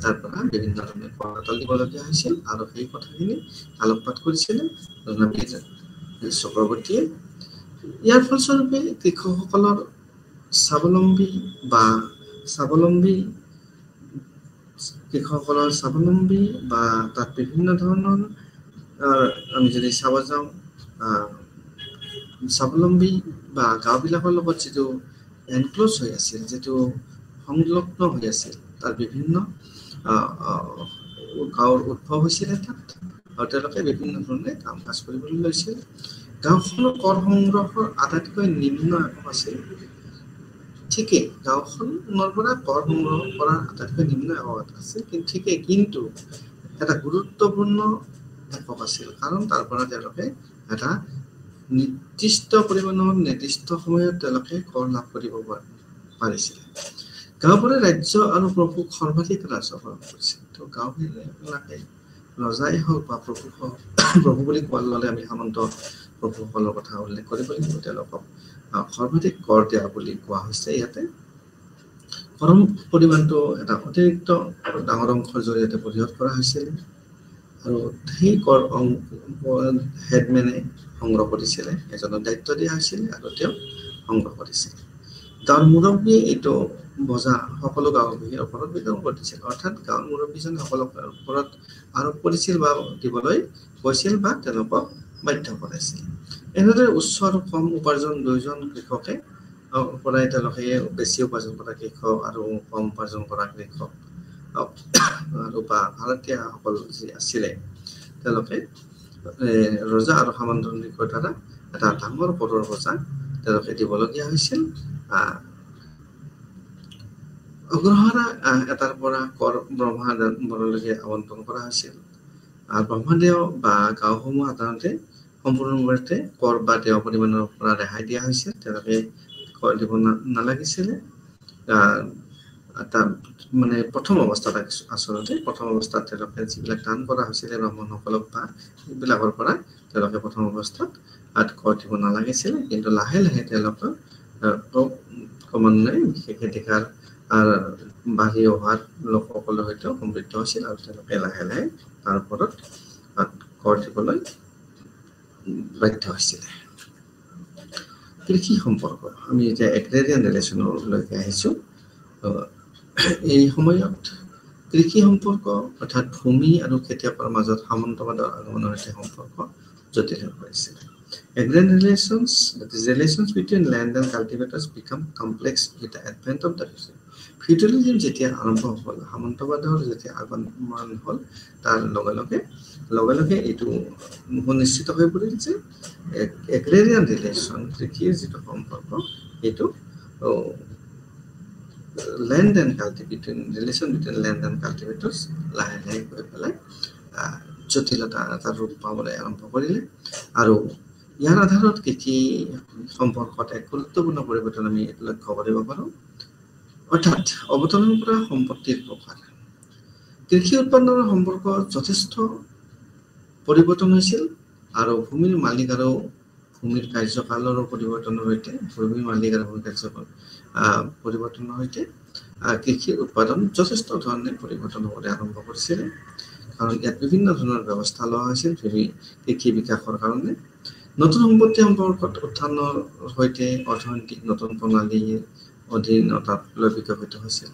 তাৰ পৰা বিভিন্ন ধৰণে কৰ কাটল দিবলগীয়া হৈছিল আৰু সেই কথাখিনি আলোকপাত কৰিছিলে ৰণবীৰ চক্ৰৱৰ্তীয়ে ইয়াৰ ফলস্বৰূপে কৃষকসকলৰ স্বাৱলম্বী বা তাত বিভিন্ন ধৰণৰ আমি যদি চাব যাওঁ স্বাৱলম্বী বা গাঁওবিলাকৰ লগত যিটো এনক্ল'জ হৈ আছিল যিটো সংলগ্ন হৈ আছিল তাৰ বিভিন্ন গাঁৱৰ উদ্ভৱ হৈছিলে তাত আৰু তেওঁলোকে বিভিন্ন ধৰণে কাম কাজ কৰিবলৈ লৈছিল গাঁওখনৰ কৰ সংগ্ৰহৰ আটাইতকৈ নিম্ন একক আছিল ঠিকেই গাঁওখনৰ পৰা কৰ সংগ্ৰহ কৰা আটাইতকৈ নিম্ন একক আছে ঠিকেই কিন্তু এটা গুৰুত্বপূৰ্ণ একক আছিল কাৰণ তাৰ পৰা তেওঁলোকে এটা নিৰ্দিষ্ট পৰিমাণৰ নিৰ্দিষ্ট সময়ত তেওঁলোকে কৰ লাভ কৰিব পাৰিছিল গাঁওবোৰে ৰাজ্য আৰু প্ৰভুক সৰ্বাধিক ৰাজহ কৰিছিল তো গাঁওবিলাকে ৰজাই হওক বা প্ৰভু বুলি কোৱাৰ লগে আমি সামন্ত প্ৰভুসকলৰ কথা উল্লেখ কৰিব লাগিব তেওঁলোকক সৰ্বাধিক কৰ দিয়া বুলি কোৱা হৈছে ইয়াতে কৰম পৰিমাণটো এটা অতিৰিক্ত ডাঙৰ অংশৰ জৰিয়তে পৰিশোধ কৰা হৈছিল আৰু সেই কৰ হেডমেনে সংগ্ৰহ কৰিছিলে এজনৰ দায়িত্ব দিয়া হৈছিল আৰু তেওঁ সংগ্ৰহ কৰিছিল গাঁৱৰ মুৰব্বীয়ে এইটো বজা সকলো গাঁওবাসীৰ ওপৰত বিতৰণ কৰিছিল অৰ্থাৎ গাঁৱৰ মুৰব্বীজনে সকলোৰে ওপৰত আৰোপ কৰিছিল বা দিবলৈ কৈছিল বা তেওঁলোকক বাধ্য কৰাইছিল এনেদৰে উচ্চ আৰু কম উপাৰ্জন দুয়োজন কৃষকে পৰাই তেওঁলোকে বেছি উপাৰ্জন কৰা কৃষক আৰু কম উপাৰ্জন কৰা কৃষক আৰু বা ভাৰতীয়সকল যি আছিলে তেওঁলোকে ৰজা আৰু সামন্তৰ দ্বাৰা এটা ডাঙৰ কৰৰ বজা তেওঁলোকে দিবলগীয়া হৈছিল অগ্ৰহৰা এটাৰ পৰা কৰ ব্ৰহ্মাদেৱলৈকে আবণ্টন কৰা হৈছিল ব্ৰহ্মাদেৱ বা গাঁওসমূহ সাধাৰণতে সম্পূৰ্ণভাৱে কৰ বা দেও পৰিমাণৰ পৰা ৰেহাই দিয়া হৈছিল তেওঁলোকে কৰ দিব নালাগিছিলে মানে প্ৰথম অৱস্থাত আচলতে প্ৰথম অৱস্থাত তেওঁলোকে যিবিলাক দান কৰা হৈছিলে ব্ৰাহ্মণসকলক বা সেইবিলাকৰ পৰা তেওঁলোকে প্ৰথম অৱস্থাত কৰ দিব নালাগিছিলে কিন্তু লাহে লাহে তেওঁলোকক ক্ৰমান্বয়ে বিশেষাধিকাৰ বাঢ়ি অহাৰ লোকসকলৰ সৈতে সমৃদ্ধ হৈছিল আৰু তেওঁলোকে লাহে লাহে তাৰ ওপৰত কৰ দিবলৈ বাধ্য হৈছিলে কৃষি সম্পৰ্ক আমি এতিয়া এগ্ৰেৰিয়ান ৰিলেশ্যনলৈকে আহিছোঁ এই সময়ত কৃষি সম্পৰ্ক অৰ্থাৎ ভূমি আৰু খেতিয়কৰ মাজত সামন্তবাদৰ আগমনৰ সৈতে সম্পৰ্ক জটিল হৈ পৰিছিল agrarian relations between land and cultivators become complex with the advent of the feudalism যেতিয়া আৰম্ভ হ'ল সামন্তবাদৰ যেতিয়া আগমন হ'ল তাৰ লগে লগে এইটো নিশ্চিত হৈ পৰিল যে agrarian relation কৃষিৰ যিটো সম্পৰ্ক এইটো land and relation between land and cultivators লাহে লাহে গৈ পেলাই জটিলতা এটা ৰূপ পাবলৈ আৰম্ভ কৰিলে আৰু ইয়াৰ আধাৰত কৃষি সম্পৰ্কত এক গুৰুত্বপূৰ্ণ পৰিৱৰ্তন আমি লক্ষ্য কৰিব পাৰোঁ অৰ্থাৎ অৱতৰণৰ পৰা সম্পত্তিৰ প্ৰসাৰ কৃষি উৎপাদনৰ সম্পৰ্ক যথেষ্ট পৰিৱৰ্তন হৈছিল আৰু ভূমিৰ মালিক আৰু ভূমিৰ কাৰ্যকালৰ পৰিৱৰ্তনৰ সৈতে ভূমিৰ মালিক আৰু ভূমিৰ কাৰ্যকাল পৰিৱৰ্তনৰ সৈতে কৃষি উৎপাদন যথেষ্ট ধৰণে পৰিৱৰ্তন হ'বলৈ আৰম্ভ কৰিছিলে কাৰণ ইয়াত বিভিন্ন ধৰণৰ ব্যৱস্থা লোৱা হৈছিল কৃষি বিকাশৰ কাৰণে নতুন সম্পত্তি সম্পৰ্কত উত্থানৰ সৈতে অৰ্থনৈতিক নতুন প্ৰণালীৰ অধীনতাত বিকশিত হৈছিল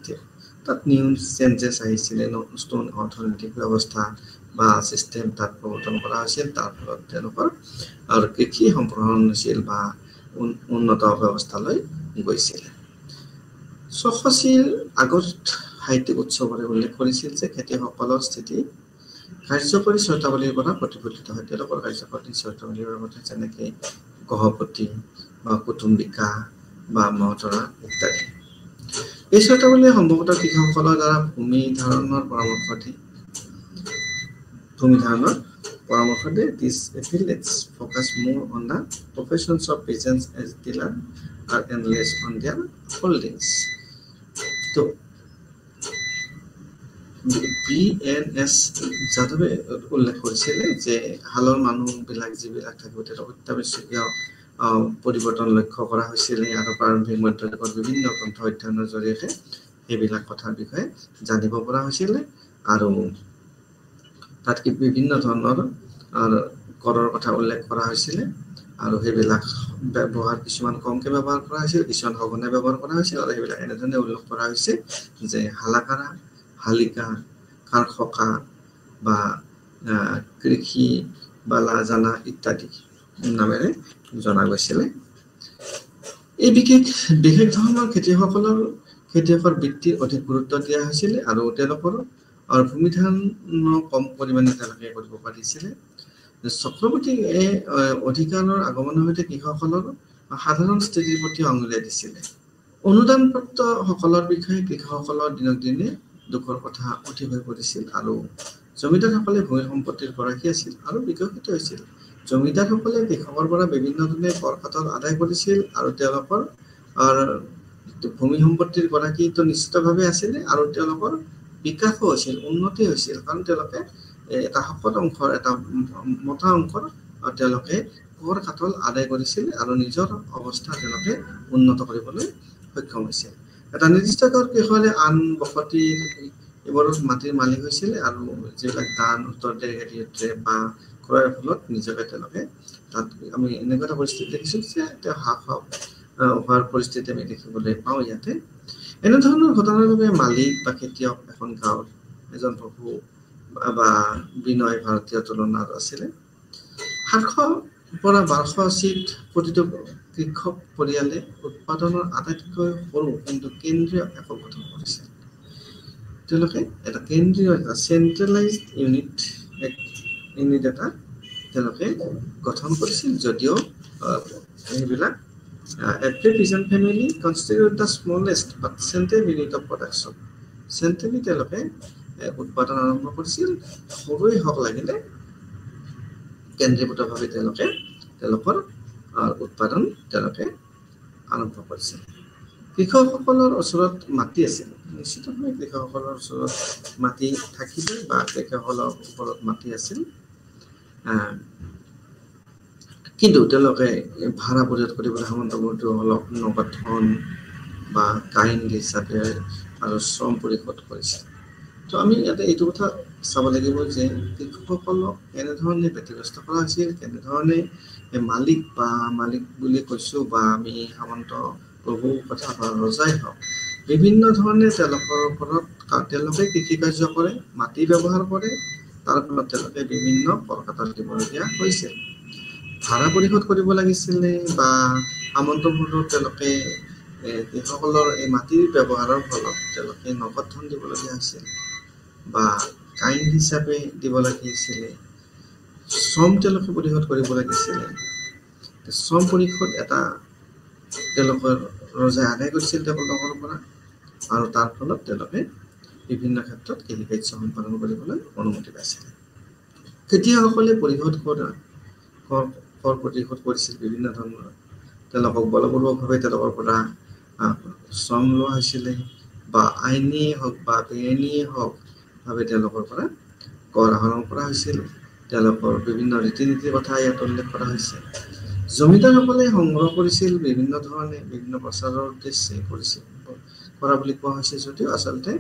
তাত নিউ চেঞ্জেছ আহিছিলে নতুন অৰ্থনৈতিক ব্যৱস্থা বা চিষ্টেম তাত প্ৰৱৰ্তন কৰা হৈছিল তাৰ ফলত তেওঁলোকৰ আৰু কৃষি সম্প্ৰসাৰণশীল বা উন্নত ব্যৱস্থালৈ গৈছিল সখচিৰ আগত সাহিত্যিক উৎসৱৰে উল্লেখ কৰিছিল যে খেতিয়কসকলৰ স্থিতি কাৰ্যকৰী চৰ্তাৱলীৰ পৰা প্ৰতিফলিত হয় তেওঁলোকৰ কাৰ্যকৰী চৰ্তাৱলীৰ মতে যেনেকে গহপতি বা কুটুম্বিকা বা মহতৰা ইত্যাদি এই চৰ্তাৱলীয়ে সম্ভৱতঃ কৃষকসকলৰ দ্বাৰা ভূমি ধাৰণৰ পৰামৰ্শ দিয়ে this affiliates focus more on the professions of peasants as dealer and less on their holdings তো BNS যাদৱে উল্লেখ কৰিছিলে যে হালৰ মানুহবিলাক যিবিলাক থাকিব তেতিয়া অত্যাৱশ্যকীয় পৰিৱৰ্তন লক্ষ্য কৰা হৈছিলে আৰু প্ৰাৰম্ভিক মধ্যযুগৰ বিভিন্ন গ্ৰন্থ অধ্যয়নৰ জৰিয়তে সেইবিলাক কথাৰ বিষয়ে জানিব পৰা হৈছিলে আৰু তাত বিভিন্ন ধৰণৰ কৰৰ কথা উল্লেখ কৰা হৈছিলে আৰু সেইবিলাক ব্যৱহাৰ কিছুমান কমকে ব্যৱহাৰ কৰা হৈছিল কিছুমান সঘনে ব্যৱহাৰ কৰা হৈছিল আৰু সেইবিলাক এনেধৰণে উল্লেখ কৰা হৈছে যে হালাকাৰা হালিকা কাৰখকা বা কৃষি বা লাজানা ইত্যাদি নামেৰে জনা গৈছিলে এই বিশেষ ধৰণৰ খেতিয়কৰ বৃত্তিৰ অধিক গুৰুত্ব দিয়া হৈছিল আৰু তেওঁলোকৰ ভূমি ধাৰণ কম পৰিমাণে তেওঁলোকে কৰিব পাৰিছিলে চক্ৰৱৰ্তী অধিকাৰৰ আগমনৰ সৈতে কৃষকসকলৰ সাধাৰণ স্থিতিৰ প্ৰতি আঙুলিয়াই দিছিলে অনুদানপ্ৰাপ্ত সকলৰ বিষয়ে কৃষকসকলৰ দিনক দিনে দুখৰ কথা অধিক হৈ পৰিছিল আৰু জমিদাৰসকলে ভূমি সম্পত্তিৰ গৰাকী আছিল আৰু বিকশিত হৈছিল। জমিদাৰসকলে কৃষকৰ পৰা বিভিন্ন ধৰণে কৰ কাটল আদায় কৰিছিল আৰু তেওঁলোকৰ ভূমি সম্পত্তিৰ গৰাকীটো নিশ্চিতভাৱে আছিলে আৰু তেওঁলোকৰ বিকাশো হৈছিল, উন্নতি হৈছিল, কাৰণ তেওঁলোকে এটা শকত অংশৰ এটা মতা অংশৰ তেওঁলোকে কৰ কাটল আদায় কৰিছিল আৰু নিজৰ অৱস্থা তেওঁলোকে উন্নত কৰিবলৈ সক্ষম হৈছিল। এটা নিৰ্দিষ্ট কৃষকে আন বসতি এইবোৰত মাটিৰ মালিক হৈছিল আৰু যিবিলাক দান উত্তৰাধিকাৰীয়ে বা ক্ৰয়ৰ ফলত নিজকে তেওঁলোকে তাত আমি এনেকুৱা এটা পৰিস্থিতি দেখিছোঁ যে তেওঁ হ্ৰাস হোৱাৰ পৰিস্থিতি আমি দেখিবলৈ পাওঁ ইয়াতে। এনেধৰণৰ ঘটনাৰ বাবে মালিক বা খেতিয়ক এখন গাঁৱৰ এজন প্ৰভু বা বিনয় ভাৰতীয় তুলনাত আছিলে। 700 পৰা 1200 চিট প্ৰতিটো কৃষক পৰিয়ালে উৎপাদনৰ আটাইতকৈ সৰু কিন্তু কেন্দ্ৰীয় একক গঠন কৰিছিল। তেওঁলোকে এটা কেন্দ্ৰীয় এটা চেন্ট্ৰেলাইজড ইউনিট এটা তেওঁলোকে গঠন কৰিছিল, যদিও এইবিলাক every peasant family constituted the smallest but central unit of production. চেন্ট্ৰেলি তেওঁলোকে উৎপাদন আৰম্ভ কৰিছিল, সৰুই হওক লাগিলে কেন্দ্ৰীভূতভাৱে তেওঁলোকে তেওঁলোকৰ উৎপাদন তেওঁলোকে আৰম্ভ কৰিছিল। কৃষকসকলৰ ওচৰত মাটি আছিল, নিশ্চিতভাৱে কৃষকসকলৰ ওচৰত মাটি থাকিবই বা কৃষকসকলৰ ওপৰত মাটি আছিল, কিন্তু তেওঁলোকে ভাড়া পৰিশোধ কৰিবলৈ সামন্তবৰ্তীসকলক নগদ ধন বা কাইন হিচাপে আৰু শ্ৰম পৰিশোধ কৰিছিল। তো আমি ইয়াতে এইটো কথা চাব লাগিব যে কৃষকসকলক কেনেধৰণে ব্যতিগ্ৰস্ত কৰা হৈছিল, কেনেধৰণে মালিক বুলি কৈছোঁ বা আমি সামন্ত প্ৰভু কথা বা ৰজাই হওক, বিভিন্ন ধৰণে তেওঁলোকৰ ওপৰত তেওঁলোকে কৃষিকাৰ্য কৰে, মাটি ব্যৱহাৰ কৰে, তাৰ ফলত তেওঁলোকে বিভিন্ন কৰ কাটল দিবলগীয়া হৈছিল। ভাড়া পৰিশোধ কৰিব লাগিছিলে বা সামন্তবোৰৰ তেওঁলোকে কৃষকসকলৰ এই মাটিৰ ব্যৱহাৰৰ ফলত তেওঁলোকে নগদ ধন দিবলগীয়া হৈছিল বা কাইন হিচাপে দিব লাগিছিলে, শ্ৰম তেওঁলোকে পৰিশোধ কৰিব লাগিছিলে। শ্ৰম পৰিশোধ এটা তেওঁলোকৰ ৰজাই আদায় কৰিছিল তেওঁলোকৰ পৰা আৰু তাৰ ফলত তেওঁলোকে বিভিন্ন ক্ষেত্ৰত কৃষিকাৰ্য সম্পাদন কৰিবলৈ অনুমতি পাইছিল। খেতিয়কসকলে কৰ পৰিশোধ কৰিছিল বিভিন্ন ধৰণৰ, তেওঁলোকক বলপূৰ্বকভাৱে তেওঁলোকৰ পৰা শ্ৰম লোৱা হৈছিলে বা আইনীয়ে হওক বা বেআইনীয়ে হওক ভাৱে তেওঁলোকৰ পৰা কৰ আহৰণ কৰা হৈছিল। তেওঁলোকৰ বিভিন্ন ৰীতি নীতিৰ কথা ইয়াত উল্লেখ কৰা হৈছে। জমিদাৰসকলে সংগ্ৰহ কৰিছিল বিভিন্ন ধৰণে, বিভিন্ন প্ৰচাৰৰ উদ্দেশ্যে কৰা বুলি কোৱা হৈছে, যদিও আচলতে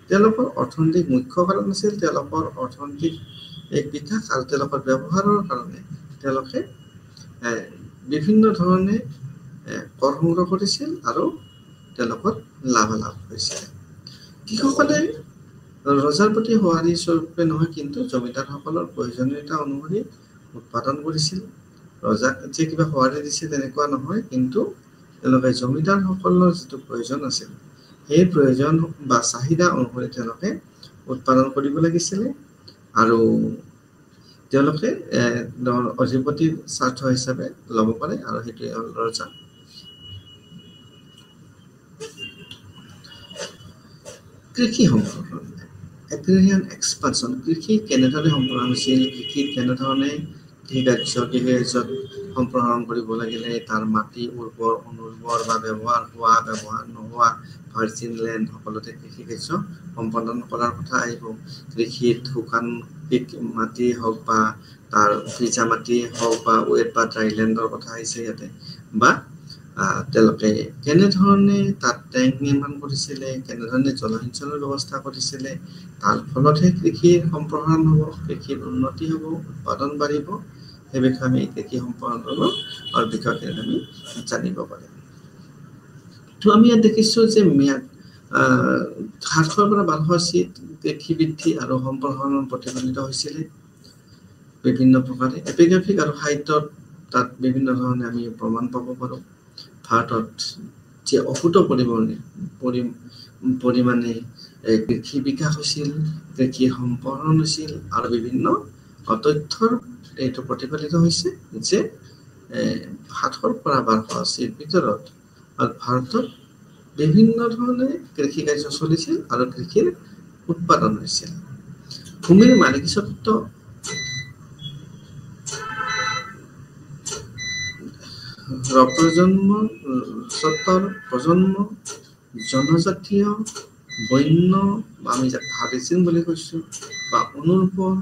তেওঁলোকৰ অৰ্থনৈতিক মুখ্য কাৰণ আছিল তেওঁলোকৰ অৰ্থনৈতিক এক বিকাশ আৰু তেওঁলোকৰ ব্যৱহাৰৰ কাৰণে তেওঁলোকে বিভিন্ন ধৰণে কৰ সংগ্ৰহ কৰিছিল আৰু তেওঁলোকৰ লাভালাভ হৈছিল। কৃষকসকলে ৰজাৰ প্ৰতি সঁহাৰি স্বৰূপে নহয়, কিন্তু জমিদাৰসকলৰ প্ৰয়োজনীয়তা অনুসৰি উৎপাদন কৰিছিল। ৰজাক যে কিবা সঁহাৰি দিছে তেনেকুৱা নহয়, কিন্তু তেওঁলোকে জমিদাৰসকলৰ যিটো প্ৰয়োজন আছিল সেই প্ৰয়োজন বা চাহিদা অনুসৰি তেওঁলোকে উৎপাদন কৰিব লাগিছিলে আৰু তেওঁলোকে অধিপতিৰ স্বাৰ্থ হিচাপে ল'ব পাৰে আৰু সেইটোৱে হ'ল ৰজা। কৃষি সম্প্ৰসাৰণ, এগ্ৰেৰিয়ান এক্সপানশ্যন, কৃষি কেনেধৰণে সম্প্ৰসাৰণ হৈছিল, কৃষিত কেনেধৰণে কৃষিকাৰ্যত সম্প্ৰসাৰণ কৰিব লাগিলে, তাৰ মাটি উৰ্বৰ অনুৰ্বৰ বা ব্যৱহাৰ নোহোৱা ভাৰ্জিন লেণ্ড সকলোতে কৃষিকাৰ্য সম্পাদন কৰাৰ কথা আহিব। কৃষিত শুকান মাটি হওক বা তাৰ ভিজা মাটি হওক বা ৱেট বা ড্ৰাইলেণ্ডৰ কথা আহিছে ইয়াতে, বা তেওঁলোকে কেনেধৰণে তাত টেংক নিৰ্মাণ কৰিছিলে, কেনেধৰণে জলসিঞ্চনৰ ব্যৱস্থা কৰিছিলে, তাৰ ফলতহে কৃষিৰ সম্প্ৰসাৰণ হ'ব, কৃষিৰ উন্নতি হ'ব, উৎপাদন বাঢ়িব। সেই বিষয়ে আমি কৃষি সম্প্ৰসাৰণৰ বিষয়ে আমি জানিব পাৰিম। তো আমি ইয়াত দেখিছোঁ যে 700 পৰা 1200 চিট কৃষি বৃদ্ধি আৰু সম্প্ৰসাৰণৰ প্ৰতিফলিত হৈছিলে বিভিন্ন প্ৰকাৰে। এপিগ্ৰাফিক আৰু সাহিত্যত তাত বিভিন্ন ধৰণে আমি প্ৰমাণ পাব পাৰোঁ। ভাৰতত যে অভূত পৰিমাণে কৃষি বিকাশ হৈছিল, কৃষি সম্প্ৰসাৰণ হৈছিল আৰু বিভিন্ন তথ্যৰ এইটো প্ৰতিফলিত হৈছে যে 700 পৰা 1200 চিট ভিতৰত ভাৰতত বিভিন্ন ধৰণে কৃষি কাৰ্য চলিছিল আৰু কৃষিৰ উৎপাদন হৈছিল। ভূমিৰ মালিকীস্বত্ব প্ৰজন্ম জনজাতীয় বন্য আমি যাক হাৰিচিন বুলি কৈছো বা অনুৰ্বৰ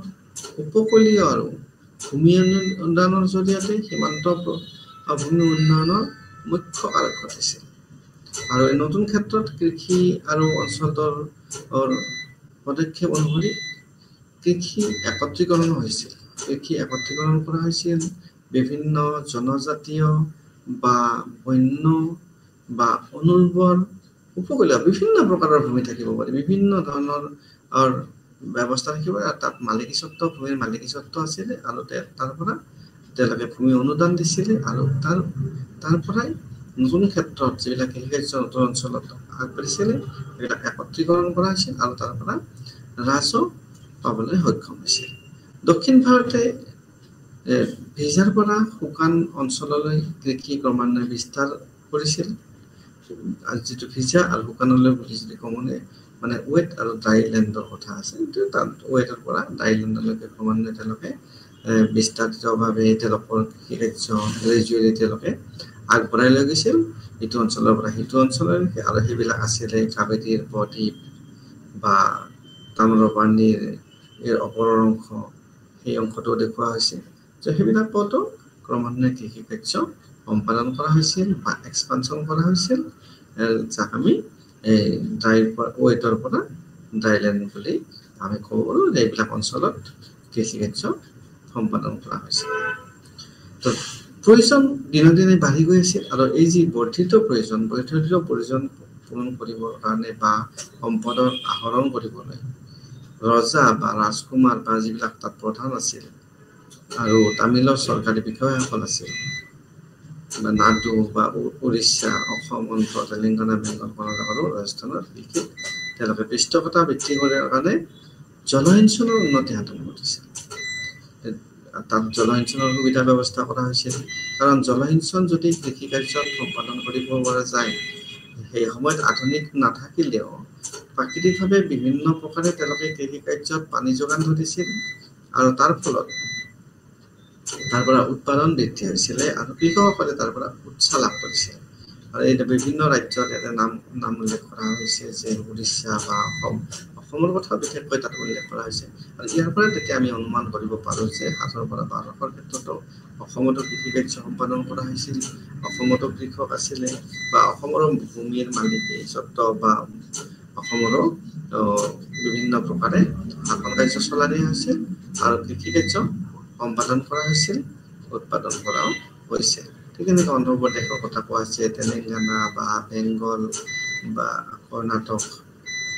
উপকূলীয় আৰু ভূমি উন্নয়নৰ জৰিয়তে সীমান্ত ভূমি উন্নয়নৰ মুখ্য কাৰক ঘটিছিল। আৰু এই নতুন ক্ষেত্ৰত কৃষি আৰু অঞ্চলৰ পদক্ষেপ অনুসৰি কৃষি একত্ৰীকৰণ হৈছিল। কৃষি একত্ৰীকৰণ কৰা হৈছিল বিভিন্ন জনজাতীয় বা বন্য বা অনুৰ্বৰ উপকূলীয় বিভিন্ন প্ৰকাৰৰ ভূমি থাকিব পাৰে, বিভিন্ন ধৰণৰ ব্যৱস্থা থাকিব আৰু তাত ভূমিৰ মালিকীস্বত্ব আছিলে আৰু তাৰ পৰা তেওঁলোকে ভূমি অনুদান দিছিলে আৰু তাৰ পৰাই নতুন ক্ষেত্ৰত যিবিলাক কৃষি কাৰ্য নতুন অঞ্চলত আগবাঢ়িছিলে সেইবিলাক একত্ৰীকৰণ কৰা হৈছিল আৰু তাৰ পৰা ৰাজহ পাবলৈ সক্ষম হৈছিল। দক্ষিণ ভাৰতে ভিজাৰ পৰা শুকান অঞ্চললৈ কৃষি ক্ৰমান্বয়ে বিস্তাৰ কৰিছিল। যিটো ভিজা আৰু শুকানলৈ বুলি যদি কওঁ মানে ৱেট আৰু ড্ৰাই লেণ্ডৰ কথা আছে, তাত ৱেটৰ পৰা ড্ৰাই লেণ্ডলৈকে ক্ৰমান্বয়ে তেওঁলোকে বিস্তাৰিতভাৱে তেওঁলোকৰ কৃষি কাৰ্য গ্ৰেজুৱেলি তেওঁলোকে আগবঢ়াই লৈ গৈছিল ইটো অঞ্চলৰ পৰা সিটো অঞ্চললৈকে। আৰু সেইবিলাক আছিলে কাবেৰীৰ বদ্বীপ বা তাম্ৰপানীৰ ওপৰৰ অংশ, সেই অংশটো দেখুওৱা হৈছে যে সেইবিলাকতো ক্ৰমান্বয়ে কৃষি কাৰ্য সম্পাদন কৰা হৈছিল বা এক্সপানশ্যন কৰা হৈছিল, যাক আমি ৱেটৰ পৰা ড্ৰাইলেণ্ড বুলি আমি ক'ব পাৰোঁ। এইবিলাক অঞ্চলত কৃষি কাৰ্য সম্পাদন কৰা হৈছিল। তো প্ৰয়োজন দিনে দিনে বাঢ়ি গৈ আছিল আৰু এই যি বৰ্ধিত প্ৰয়োজন পূৰণ কৰিবৰ কাৰণে বা সম্পদৰ আহৰণ কৰিবলৈ ৰজা বা ৰাজকুমাৰ বা যিবিলাক তাত প্ৰধান আছিল আৰু তামিলৰ চৰকাৰী বিষয়াসকল আছিল বা নাডু বা উৰিষ্যা, অসম, অন্ধ্ৰ, তেলেংগানা, বেংগল, কৰ্ণাটক আৰু ৰাজস্থানত বিশেষ তেওঁলোকে পৃষ্ঠপোষকতা বৃদ্ধি কৰাৰ কাৰণে জলসিঞ্চনৰ উন্নতি সাধন কৰিছিল। তাত জলসিঞ্চনৰ সুবিধা ব্যৱস্থা কৰা হৈছিল, কাৰণ জলসিঞ্চন যদি কৃষি কাৰ্যত সম্পাদন কৰিব পৰা যায়, সেই সময়ত আধুনিক নাথাকিলেও প্ৰাকৃতিকভাৱে বিভিন্ন প্ৰকাৰে তেওঁলোকে কৃষি কাৰ্যত পানী যোগান ধৰিছিল আৰু তাৰ ফলত তাৰ পৰা উৎপাদন বৃদ্ধি হৈছিলে আৰু কৃষকসকলে তাৰ পৰা উৎসাহ লাভ কৰিছিল। আৰু এই বিভিন্ন ৰাজ্যত ইয়াতে নাম উল্লেখ কৰা হৈছে যে উৰিষ্যা বা অসমৰ কথা বিশেষকৈ তাত উল্লেখ কৰা হৈছে। আৰু ইয়াৰ পৰা তেতিয়া আমি অনুমান কৰিব পাৰোঁ যে ৭ৰ পৰা ১২০০ৰ ক্ষেত্ৰতো অসমতো কৃষি কাৰ্য সম্পাদন কৰা হৈছিল, অসমতো কৃষক আছিলে বা অসমৰো ভূমিৰ মালিকীস্বত্ব বা অসমৰো বিভিন্ন প্ৰকাৰে শাসন কাৰ্য চলাই হৈছিল আৰু কৃষি কাৰ্য সম্পাদন কৰা হৈছিল, উৎপাদন কৰাও হৈছিল। ঠিক তেনেকৈ অন্ধ্ৰপ্ৰদেশৰ কথা কোৱা হৈছে, তেলেংগানা বা বেংগল বা কৰ্ণাটক,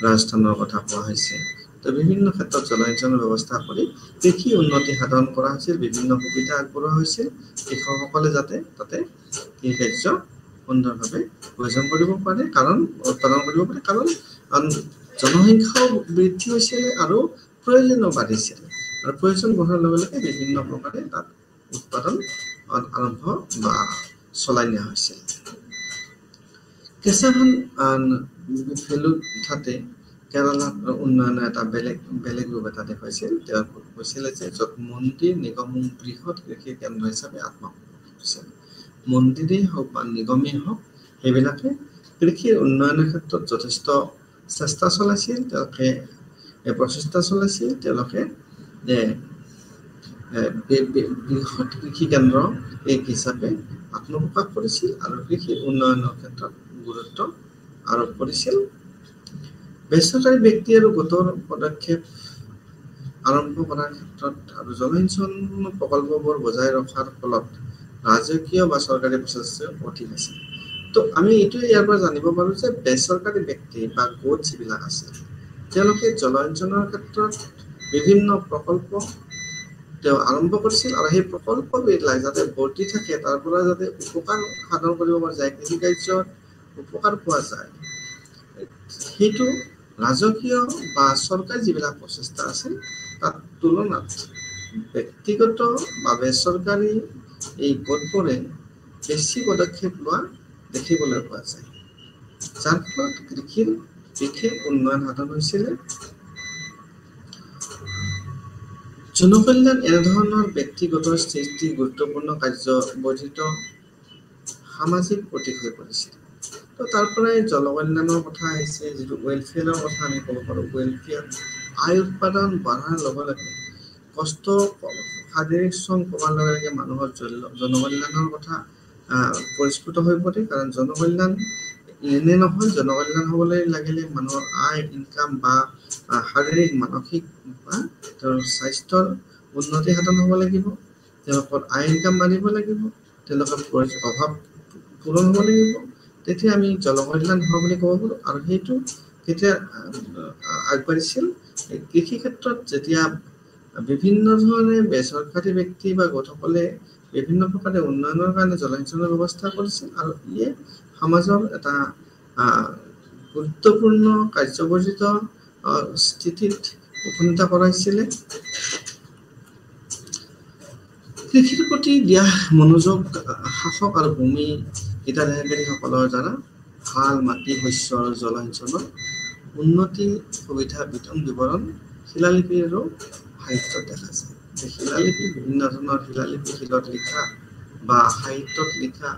ৰাজস্থানৰ কথা কোৱা হৈছে। তো বিভিন্ন ক্ষেত্ৰত জলসিঞ্চনৰ ব্যৱস্থা কৰি কৃষি উন্নতি সাধন কৰা হৈছিল, বিভিন্ন সুবিধা আগবঢ়োৱা হৈছিল কৃষকসকলে যাতে তাতে কৃষি কাৰ্য সুন্দৰভাৱে প্ৰয়োজন কৰিব পাৰে, উৎপাদন কৰিব পাৰে, কাৰণ জনসংখ্যাও বৃদ্ধি হৈছিলে আৰু প্ৰয়োজনো বাঢ়িছিলে। আৰু প্ৰয়োজন বঢ়াৰ লগে লগে বিভিন্ন প্ৰকাৰে তাত উৎপাদন আৰম্ভ বা চলাই নিয়া হৈছিল। কেঁচাধান ভেলুত উঠাতে কেৰালাৰ উন্নয়নৰ এটা বেলেগ ৰূপ এটা দেখুৱাইছিল। তেওঁ কৈছিলে যে য'ত মন্দিৰ নিগম বৃহৎ কৃষি কেন্দ্ৰ হিচাপে আত্মপ্ৰকাশ কৰিছিল। মন্দিৰেই হওক বা নিগমেই হওক, সেইবিলাকে কৃষিৰ উন্নয়নৰ ক্ষেত্ৰত যথেষ্ট চেষ্টা চলাইছিল, প্ৰচেষ্টা চলাইছিল। তেওঁলোকে বৃহৎ কৃষি কেন্দ্ৰ হিচাপে আত্মপ্ৰকাশ কৰিছিল আৰু কৃষি উন্নয়নৰ ক্ষেত্ৰত গুৰুত্ব আৰোপ কৰিছিল। বেচৰকাৰী ব্যক্তি আৰু গোটৰ পদক্ষেপ আৰম্ভ কৰাৰ ক্ষেত্ৰত আৰু জলসিঞ্চন প্ৰকল্পবোৰ বজাই ৰখাৰ ফলত ৰাজকীয় বা চৰকাৰী প্ৰচেষ্টা অধিক আছিল। তো আমি এইটোৱে ইয়াৰ পৰা জানিব পাৰোঁ যে বেচৰকাৰী ব্যক্তি বা গোট যিবিলাক আছে, তেওঁলোকে জলসিঞ্চনৰ ক্ষেত্ৰত বিভিন্ন প্ৰকল্প তেওঁ আৰম্ভ কৰিছিল আৰু সেই প্ৰকল্পবিলাক যাতে বৰ্তি থাকে, তাৰ পৰা যাতে উপকাৰ সাধন কৰিব পৰা যায়, কৃষি কাৰ্যত উপকাৰ পোৱা যায়, সেইটো ৰাজকীয় বা চৰকাৰী যিবিলাক প্ৰচেষ্টা আছিল তাত তুলনাত ব্যক্তিগত বা বেচৰকাৰী এই গোটবোৰে বেছি পদক্ষেপ লোৱা দেখিবলৈ পোৱা যায়। যাৰ ফলত কৃষিৰ বিশেষ উন্নয়ন সাধন হৈছিলে। জনকল্যাণ এনেধৰণৰ ব্যক্তিগত সৃষ্টি গুৰুত্বপূৰ্ণ কাৰ্য বৰ্ধিত সামাজিক প্ৰতীক হৈ পৰিছিল। তো তাৰ পৰাই জনকল্যাণৰ কথা আহিছে, যিটো ৱেলফেয়াৰৰ কথা আমি ক'ব পাৰোঁ। ৱেলফেয়াৰ আয় উৎপাদন বঢ়াৰ লগে লগে কষ্ট শাৰীৰিক শ্ৰম কমাৰ লগে লগে মানুহৰ জনকল্যাণৰ কথা পৰিস্ফুট হৈ পৰে। কাৰণ জনকল্যাণ এনে নহয়, জনকল্যাণ হ'বলৈ লাগিলে মানুহৰ আয় ইনকাম বা শাৰীৰিক মানসিক বা স্বাস্থ্যৰ উন্নতি সাধন হ'ব লাগিব, তেওঁলোকৰ আয় ইনকাম বাঢ়িব লাগিব, তেওঁলোকৰ অভাৱ পূৰণ হ'ব লাগিব, তেতিয়া আমি জনকল্যাণ হোৱা বুলি ক'ব পাৰোঁ। আৰু সেইটো কেতিয়া আগবাঢ়িছিল? কৃষি ক্ষেত্ৰত যেতিয়া বিভিন্ন ধৰণে বেচৰকাৰী ব্যক্তি বা গোটসকলে বিভিন্ন প্ৰকাৰে উন্নয়নৰ কাৰণে জলসিঞ্চনৰ ব্যৱস্থা কৰিছিল, আৰু ইয়ে সমাজৰ এটা গুৰুত্বপূৰ্ণ কাৰ্যবৰ্জিত স্থিতিত উপনীত কৰাইছিলে। কৃষিৰ প্ৰতি দিয়া মনোযোগ শাসক আৰু ভূমি হিতাধিকাৰীসকলৰ দ্বাৰা ভাল মাটি শস্যৰ জলসিঞ্চনৰ উন্নতি সুবিধা বিৱৰণ শিলালিপি আৰু সাহিত্যত দেখা যায়। শিলালিপি বিভিন্ন ধৰণৰ শিলালিপি শিলত লিখা বা সাহিত্যত লিখা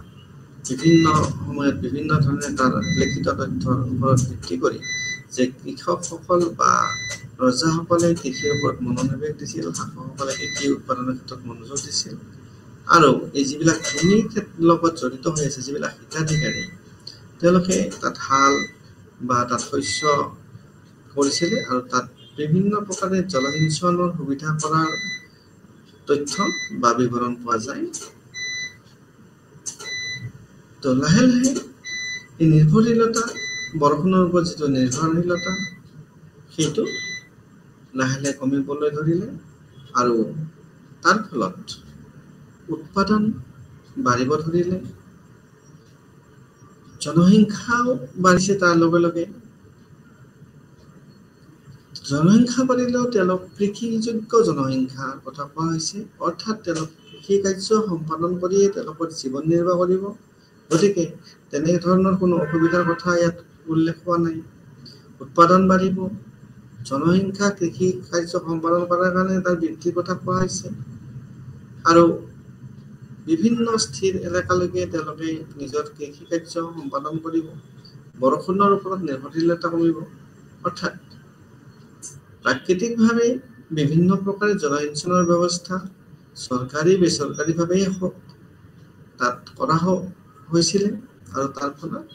বিভিন্ন সময়ত বিভিন্ন ধৰণে তাৰ লিখিত তথ্যৰ ওপৰত ভিত্তি কৰি যে কৃষকসকল বা ৰজাসকলে কৃষিৰ ওপৰত মনোনিৱেশ দিছিল, শাসকসকলে কৃষি উৎপাদনৰ ক্ষেত্ৰত মনোযোগ দিছিল, আৰু এই যিবিলাক ভূমিৰ লগত জড়িত হৈ আছে যিবিলাক হিতাধিকাৰী, তেওঁলোকে তাত হাল বা তাত শস্য কৰিছিলে, আৰু তাত বিভিন্ন প্ৰকাৰে জলসিঞ্চনৰ সুবিধা কৰাৰ তথ্য বা বিৱৰণ পোৱা যায়। তো লাহে লাহে এই নিৰ্ভৰশীলতা, বৰষুণৰ ওপৰত যিটো নিৰ্ভৰশীলতা, সেইটো লাহে লাহে কমিবলৈ ধৰিলে, আৰু তাৰ ফলত উৎপাদন বাঢ়িব ধৰিলে, জনসংখ্যাও বাঢ়িছে। তাৰ লগে লগে জনসংখ্যা বাঢ়িলেও তেওঁলোক কৃষিযোগ্য জনসংখ্যাৰ কথা কোৱা হৈছে, অৰ্থাৎ তেওঁলোক কৃষি কাৰ্য সম্পাদন কৰিয়ে তেওঁলোকৰ জীৱন নিৰ্বাহ কৰিব। গতিকে তেনেধৰণৰ কোনো অসুবিধাৰ কথা ইয়াত উল্লেখ হোৱা নাই। উৎপাদন বাঢ়িব, জনসংখ্যা কৃষি কাৰ্য সম্পাদন কৰাৰ কাৰণে তাৰ বৃদ্ধিৰ কথা কোৱা হৈছে, আৰু বিভিন্ন স্থিৰ এলেকালৈকে তেওঁলোকে নিজৰ কৃষি কাৰ্য সম্পাদন কৰিব। বৰষুণৰ ওপৰত নিৰ্ভৰশীলতা কমিব, অৰ্থাৎ প্ৰাকৃতিকভাৱে বিভিন্ন প্ৰকাৰে জলসিঞ্চনৰ ব্যৱস্থা চৰকাৰী বেচৰকাৰীভাৱেই হওক তাত কৰা হৈছিলে, আৰু তাৰ ফলত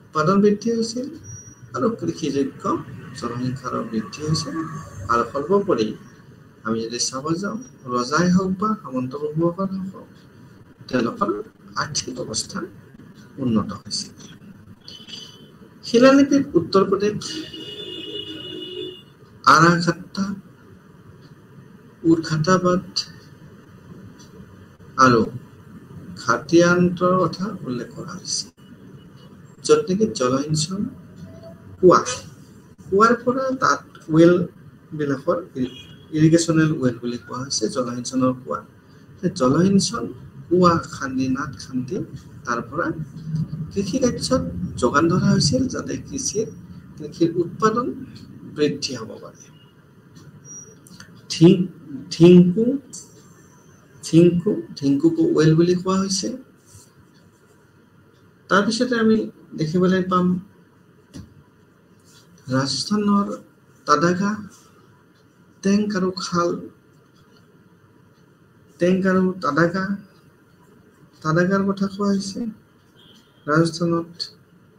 উৎপাদন বৃদ্ধি হৈছিল আৰু কৃষিযোগ্য জনসংখ্যাৰো বৃদ্ধি হৈছিল। আৰু সৰ্বোপৰি আমি যদি চাব যাওঁ, ৰজাই হওক বা সামন্ত বাবুসকল হওক, তেওঁলোকৰ আৰ্থিক অৱস্থা উন্নত হৈছিল। শিলালিপিত উত্তৰ প্ৰদেশ, আৰাকাট্টা, উৰ্খাটাবাদ আৰু খাতিয়ান্তৰ কথা উল্লেখ কৰা হৈছে, য'ত নেকি জলসিঞ্চন কুৱাৰ পৰা তাত ৱেল বিলাকৰ ইৰিগেশ্যনেল ৱেল বুলি কোৱা হৈছে, জলসিঞ্চনৰ কুৱা। জলসিঞ্চন কুৱা খান্দি নাট খান্দি তাৰ পৰা কৃষি কাৰ্যত যোগান ধৰা হৈছিল, যাতে কৃষিৰ উৎপাদন বৃদ্ধি হ'ব পাৰে। ধিংকুকো ৱেল বুলি কোৱা হৈছে। তাৰপিছতে আমি দেখিবলৈ পাম ৰাজস্থানৰ তাদাগা, টেংক আৰু খাল, টেংক আৰু তাদাগাৰ কথা কোৱা হৈছে। ৰাজস্থানত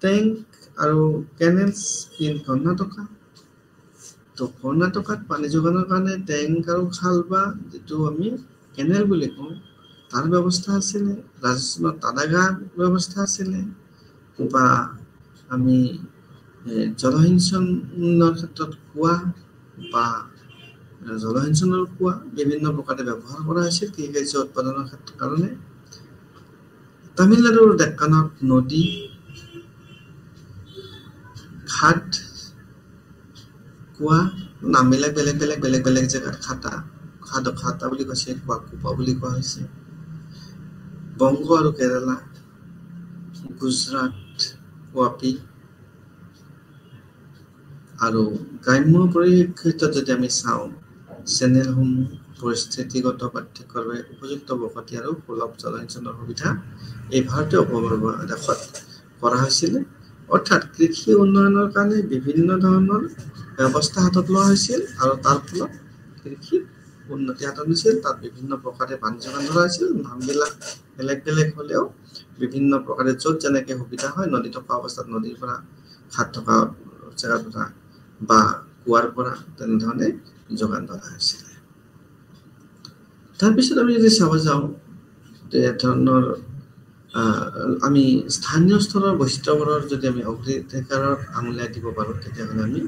টেংক আৰু কেনেলছ ইন কৰ্ণাটকা। তো কৰ্ণাটকাত পানী যোগানৰ কাৰণে টেংক আৰু খাল বা যিটো আমি কেনেল বুলি কওঁ তাৰ ব্যৱস্থা আছিলে। ৰাজস্থানত তাদাগা ব্যৱস্থা আছিলে, বা আমি জলসিঞ্চনৰ ক্ষেত্ৰত কুঁৱা বা জলসিঞ্চনৰ কুঁৱা বিভিন্ন প্ৰকাৰে ব্যৱহাৰ কৰা হৈছিল কৃষি কাৰ্য উৎপাদনৰ কাৰণে। তামিলনাডুৰ ডেক্কানত নদী, ঘাট, কুঁৱা নামবিলাক বেলেগ বেলেগ জেগাত খাটা বুলি কৈছে, কুপা বুলি কোৱা হৈছে। বংগ আৰু কেৰালা, গুজৰাট ৱাপি, আৰু গ্ৰাম্য পৰিক্ষেত্ৰত যদি আমি চাওঁ চেনেলসমূহ পৰিস্থিতিগত পাৰ্থক্যৰ বাবে উপযুক্ত বসতি আৰু সুলভ জলসিঞ্চনৰ সুবিধা এই ভাৰতীয় উপমহাদেশত কৰা হৈছিল। অৰ্থাৎ কৃষি উন্নয়নৰ কাৰণে বিভিন্ন ধৰণৰ ব্যৱস্থা হাতত লোৱা হৈছিল আৰু তাৰ ফলত কৃষি উন্নতি সাধন হৈছিল। তাত বিভিন্ন প্ৰকাৰে পানী যোগান ধৰা হৈছিল। নামবিলাক বেলেগ বেলেগ হ'লেও বিভিন্ন প্ৰকাৰে য'ত যেনেকৈ সুবিধা হয়, নদী থকা অৱস্থাত নদীৰ পৰা, ঘাট থকা জেগাৰ পৰা বা কুঁৱাৰ পৰা তেনেধৰণে যোগান ধৰা হৈছিল। তাৰপিছত আমি যদি চাব যাওঁ ধৰণৰ আমি স্থানীয় স্তৰৰ বৈচিত্ৰ্যবোৰৰ যদি আমি অগ্ৰাধিকাৰত আঙুলিয়াই দিব পাৰোঁ, তেতিয়াহ'লে আমি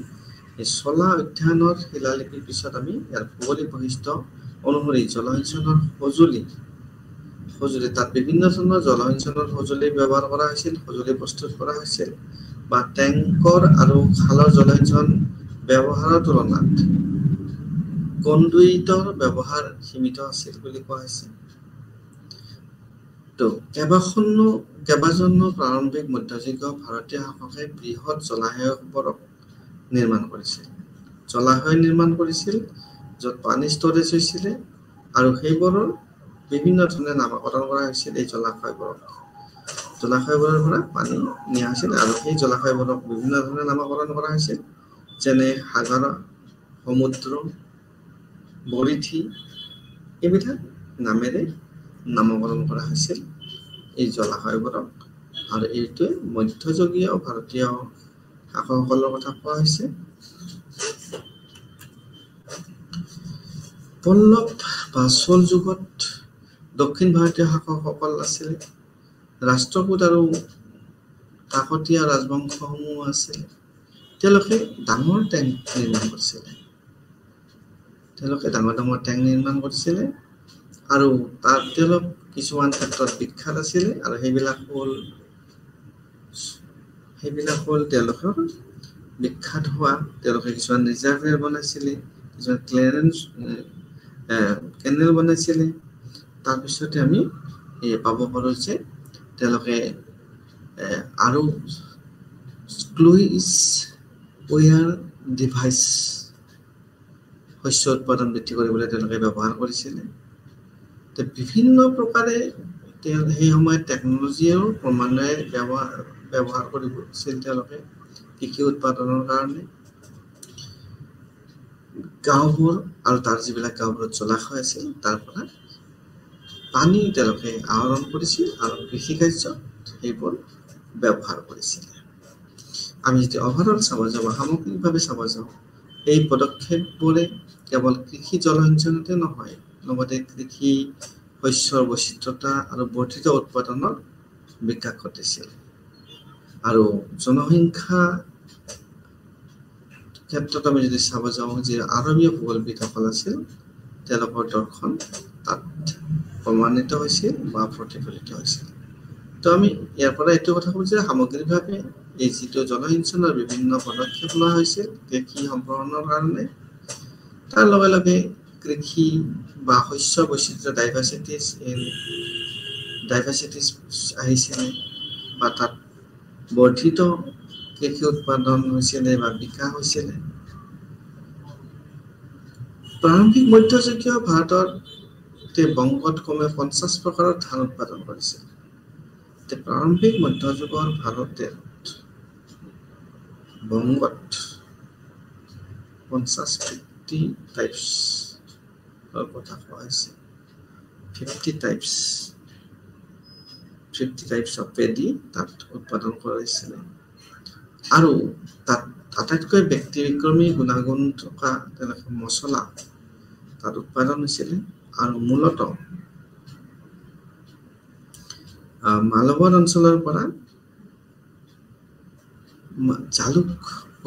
এই চলা অধ্যয়নৰ শিলালিপিৰ পিছত আমি ইয়াৰ ভৌগোলিক বৈশিষ্ট্য অনুসৰি জলসিঞ্চনৰ সঁজুলি তাত বিভিন্ন ধৰণৰ জলসিঞ্চনৰ সঁজুলি ব্যৱহাৰ কৰা হৈছিল, সঁজুলি প্ৰস্তুত কৰা হৈছিল বা টেংকৰ আৰু খালৰ জলসিঞ্চন ব্যৱহাৰৰ তুলনাত কণ্ডুইটৰ ব্যৱহাৰ সীমিত আছিল বুলি কোৱা হৈছে। তো কেইবাজনো প্ৰাৰম্ভিক মধ্যযুগীয় ভাৰতীয় শাসকে বৃহৎ জলাশয়বোৰক নিৰ্মাণ কৰিছিল য'ত পানী ষ্টৰেজ হৈছিলে আৰু সেইবোৰৰ বিভিন্ন ধৰণে নামকৰণ কৰা হৈছিল। এই জলাশয়বোৰৰ পৰা পানী নিয়া হৈছিল আৰু সেই জলাশয়বোৰক বিভিন্ন ধৰণে নামকৰণ কৰা হৈছিল, যেনে সাগৰ, সমুদ্ৰ, বৰিথি, এইবিলাক নামেৰে নামকৰণ কৰা হৈছিল এই জলাশয়বোৰক। আৰু এইটোৱে মধ্যযুগীয় ভাৰতীয় শাসকসকলৰ কথা কোৱা হৈছে। পল্লৱ বা চোল যুগত দক্ষিণ ভাৰতীয় শাসকসকল আছিলে। ৰাষ্ট্ৰকূট আৰু কাকতীয়া ৰাজবংশসমূহ আছিল। তেওঁলোকে ডাঙৰ টেংক নিৰ্মাণ কৰিছিলে আৰু তাত তেওঁলোক কিছুমান ক্ষেত্ৰত বিখ্যাত আছিলে আৰু সেইবিলাক হ'ল তেওঁলোকৰ বিখ্যাত হোৱা, তেওঁলোকে কিছুমান ৰিজাৰ্ভাৰ বনাইছিলে, কিছুমান কেনেল বনাইছিলে। তাৰপিছতে আমি পাব পাৰোঁ যে তেওঁলোকে আৰু স্লুইচ ওয়াৰ ডিভাইচ শস্য উৎপাদন বৃদ্ধি কৰিবলৈ তেওঁলোকে ব্যৱহাৰ কৰিছিলে। বিভিন্ন প্ৰকাৰে সেই সময়ত টেকন'লজিও ক্ৰমান্বয়ে ব্যৱহাৰ কৰিছিল তেওঁলোকে কৃষি উৎপাদনৰ কাৰণে। গাঁওবোৰ আৰু তাৰ যিবিলাক গাঁওবোৰত জলাশয় আছিল তাৰ পৰা পানী তেওঁলোকে আহৰণ কৰিছিল আৰু কৃষিকাৰ্যত সেইবোৰ ব্যৱহাৰ কৰিছিলে। আমি যদি অভাৰঅল চাব যাওঁ, সামগ্ৰিকভাৱে চাব যাওঁ, এই পদক্ষেপবোৰে কেৱল কৃষি জলসিঞ্চনতে নহয়, লগতে কৃষি শস্যৰ বৈচিত্ৰতা আৰু বৰ্ধিত উৎপাদনৰ বিকাশ ঘটিছিল। আৰু জনসংখ্যা ক্ষেত্ৰত আমি যদি চাব যাওঁ যে আৰবীয় ভূগোলবিদসকল আছিল, তেওঁলোকৰ দৰ্শন তাত প্ৰমাণিত হৈছিল বা প্ৰতিফলিত হৈছিল। তো আমি ইয়াৰ পৰা এইটো কথা ক'ব যে সামগ্ৰিকভাৱে এই যিটো জলসিঞ্চনৰ বিভিন্ন পদক্ষেপ লোৱা হৈছিল কৃষি সম্প্ৰসাৰণৰ কাৰণে, তাৰ লগে লগে কৃষি বা শস্য বৈচিত্ৰ্য ডাইভাৰ্চিটিছ আহিছিলে বা তাত বৰ্ধিত কৃষি উৎপাদন হৈছিলে বা বিকাশ হৈছিলে। প্ৰাৰম্ভিক মধ্যযুগীয় ভাৰতৰ বংগত কমে 50 প্ৰকাৰৰ ধান উৎপাদন কৰিছিল। প্ৰাৰম্ভিক মধ্যযুগৰ ভাৰতে বংগত 50 কথা কোৱা হৈছে। 50 টাইপছ অফ পেডি তাত উৎপাদন কৰিছিলে আৰু তাত আটাইতকৈ ব্যক্তিবিক্ৰমী গুণাগুণ থকা তেনেকৈ মছলা তাত উৎপাদন হৈছিলে আৰু মূলতঃ মালৱৰ অঞ্চলৰ পৰা জালুক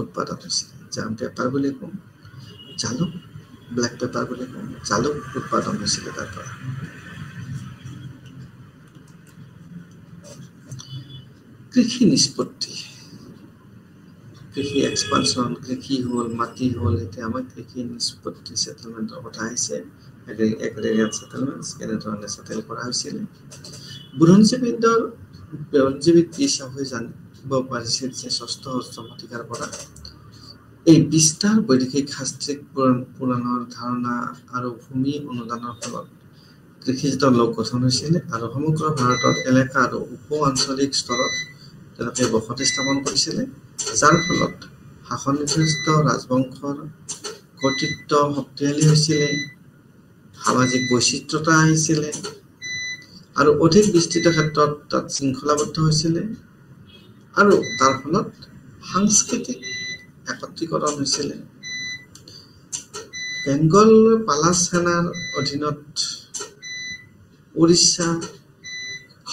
উৎপাদন হৈছিলে। পেপাৰ বুলি কওঁ, জালুক, ব্লেক পেপাৰ বুলি কওঁ, জালুক উৎপাদন হৈছিলে তাৰ পৰা। কৃষি নিষ্পত্তি, কৃষি এক্সপানশ্যন, কৃষি হ'ল, মাটি হ'ল, এতিয়া আমাৰ কৃষি নিষ্পত্তি ছেটেলমেণ্টৰ কথা আহিছে। এগ্ৰিগেট ছেটেলমেণ্টছ কেনেধৰণে ছেটেল কৰা হৈছিলে। বুৰঞ্জীবিদ পি. চাহুৱে জানিব পাৰিছিল যে 6ষ্ঠ শতিকাৰ পৰা এই বিস্তাৰ বৈদেশিক শাস্ত্ৰিক পুৰাণৰ ধাৰণা আৰু ভূমি অনুদানৰ ফলত কৃষিজাত লোক গঠন হৈছিল আৰু সমগ্ৰ ভাৰতৰ এলেকা আৰু উপ আঞ্চলিক স্তৰত তেওঁলোকে বসতি স্থাপন কৰিছিলে, যাৰ ফলত শাসন নিৰ্দিষ্ট ৰাজবংশৰ কৰ্তৃত্ব শক্তিশালী হৈছিলে, সামাজিক বৈচিত্ৰতা আহিছিলে আৰু অধিক বিস্তৃত ক্ষেত্ৰত তাত শৃংখলাবদ্ধ হৈছিলে আৰু তাৰ ফলত সাংস্কৃতিক একত্ৰীকৰণ হৈছিলে। বেংগল পালাচ সেনাৰ অধীনত উৰিষ্যা,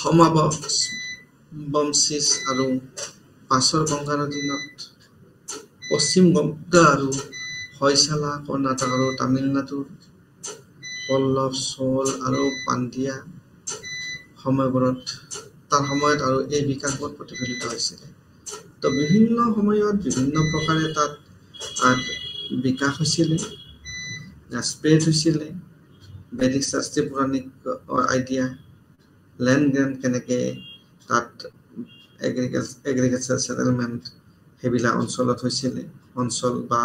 সমাবংশিছ আৰু পাছৰ গংগাৰ অধীনত পশ্চিম গংগা আৰু হৈশালা, কৰ্ণাটক আৰু তামিলনাডুৰ পল্লৱ, চোল আৰু পাণ্ডিয়া সময়বোৰত তাৰ সময়ত আৰু এই বিকাশবোৰ প্ৰতিফলিত হৈছিলে। তো বিভিন্ন সময়ত বিভিন্ন প্ৰকাৰে তাত বিকাশ হৈছিলে, স্প্ৰেড হৈছিলে। বৈদিক শাস্ত্ৰী পৌৰাণিক আইডিয়া, লেণ্ড গ্ৰেণ্ট কেনেকৈ তাত এগ্ৰিকালচাৰ ছেটেলমেণ্ট সেইবিলাক অঞ্চলত হৈছিলে, অঞ্চল বা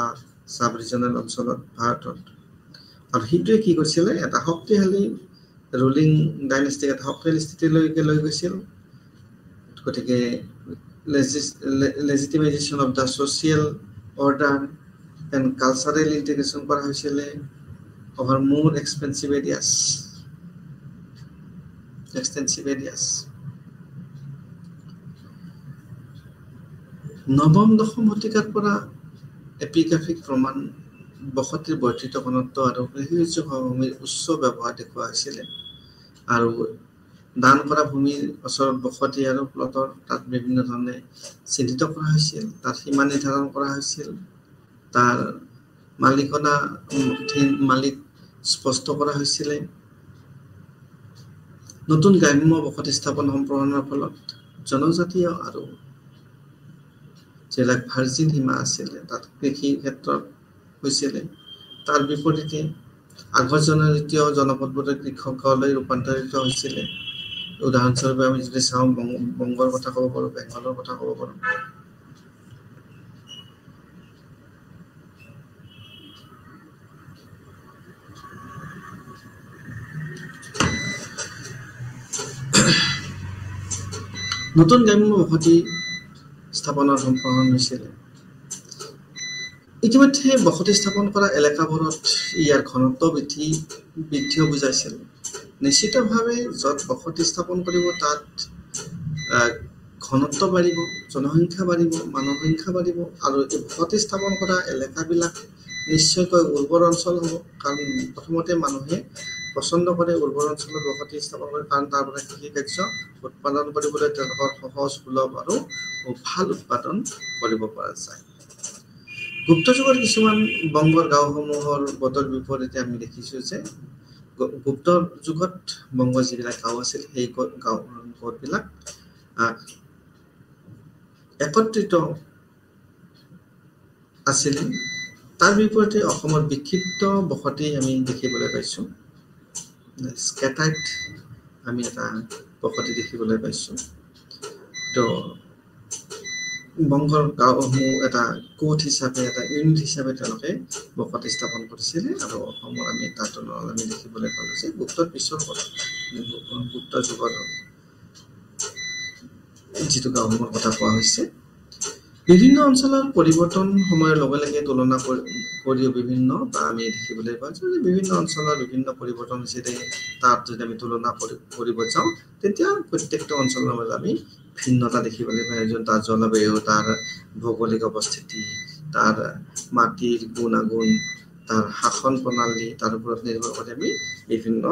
চাব ৰিজনেল অঞ্চলত ভাৰতত। আৰু সেইটোৱে কি কৰিছিলে, এটা শক্তিশালী ৰুলিং ডাইনেষ্টিক এটা শক্তিশালী স্থিতিলৈকে লৈ গৈছিল। গতিকে legitimization of the social order and cultural integration কৰা হৈছিলে over more extensive areas. নৱম দশম শতিকাৰ পৰা এপিগ্ৰাফিক প্ৰমাণ বসতিৰ বৰ্ধিত ঘনত্ব আৰু কৃষিযোগ্য ভূমিৰ উচ্চ ব্যৱহাৰ দেখুওৱা হৈছিলে আৰু দান কৰা ভূমিৰ ওচৰত বসতি আৰু প্লটৰ তাত বিভিন্ন ধৰণে চিহ্নিত কৰা হৈছিল, তাত সীমা নিৰ্ধাৰণ কৰা হৈছিল, তাৰ মালিক স্পষ্ট কৰা হৈছিলে। নতুন গ্ৰাম্য বসতি স্থাপন সম্প্ৰসাৰণৰ ফলত জনজাতীয় আৰু যিবিলাক ভাৰ্জিন সীমা আছিলে তাত কৃষি ক্ষেত্ৰত হৈছিলে। তাৰ বিপৰীতে আগৰ জনজাতীয় জনপদবোৰে কৃষকলৈ ৰূপান্তৰিত হৈছিলে। উদাহৰণস্বৰূপে আমি যদি চাওঁ বংগৰ কথা ক'ব পাৰোঁ, বেংগলৰ কথা ক'ব পাৰোঁ। নতুন গ্ৰাম্য বসতি স্থাপনৰ সম্প্ৰসাৰণ হৈছিলে। ইতিমধ্যে বসতি স্থাপন কৰা এলেকাবোৰত ইয়াৰ ঘনত্ব বৃদ্ধিও বুজাইছিল। নিশ্চিতভাৱে য'ত বসতি স্থাপন কৰিব তাত ঘনত্ব বাঢ়িব, জনসংখ্যা বাঢ়িব, মানৱ সংখ্যা বাঢ়িব আৰু এই বসতি স্থাপন কৰা এলেকাবিলাক নিশ্চয়কৈ উৰ্বৰ অঞ্চল হ'ব। কাৰণ প্ৰথমতে মানুহে পচন্দ কৰে উৰ্বৰ অঞ্চলত বসতি স্থাপন কৰে, কাৰণ তাৰ পৰা কৃষি কাৰ্য উৎপাদন কৰিবলৈ তেওঁলোকৰ সহজ, সুলভ আৰু ভাল উৎপাদন কৰিব পৰা যায়। গুপ্ত যুগৰ কিছুমান বংগৰ গাঁওসমূহৰ বতৰ বিপৰীতে আমি দেখিছোঁ যে গুপ্ত যুগত বংগৰ যিবিলাক গাঁও আছিল সেই গাঁওবিলাক একত্ৰিত আছিলে। তাৰ বিপৰীতে অসমৰ বিক্ষিপ্ত বসতি আমি দেখিবলৈ পাইছোঁ। স্কেটাৰ্ড আমি এটা বসতি দেখিবলৈ পাইছোঁ। তো বংগৰ গাঁওসমূহ এটা কোট হিচাপে, এটা ইউনিট হিচাপে তেওঁলোকে বসতি স্থাপন কৰিছিলে আৰু অসমৰ আমি তাৰ তুলনাত আমি দেখিবলৈ পালোঁ যে গুপ্তৰ পিছৰ পৰা গুপ্ত যুগৰ যিটো গাঁওসমূহৰ কথা কোৱা হৈছে, বিভিন্ন অঞ্চলৰ পৰিৱৰ্তন সময়ৰ লগে লগে তুলনা কৰিও বিভিন্ন বা আমি দেখিবলৈ পাইছোঁ যে বিভিন্ন অঞ্চলৰ বিভিন্ন পৰিৱৰ্তন হৈছে। তাত যদি আমি তুলনা কৰিব যাওঁ তেতিয়া প্ৰত্যেকটো অঞ্চলৰ মাজত আমি ভিন্নতা দেখিবলৈ পাইছোঁ। তাৰ জলবায়ু, তাৰ ভৌগোলিক অৱস্থিতি, তাৰ মাটিৰ গুণাগুণ, তাৰ শাসন প্ৰণালী, তাৰ ওপৰত নিৰ্ভৰ কৰি আমি বিভিন্ন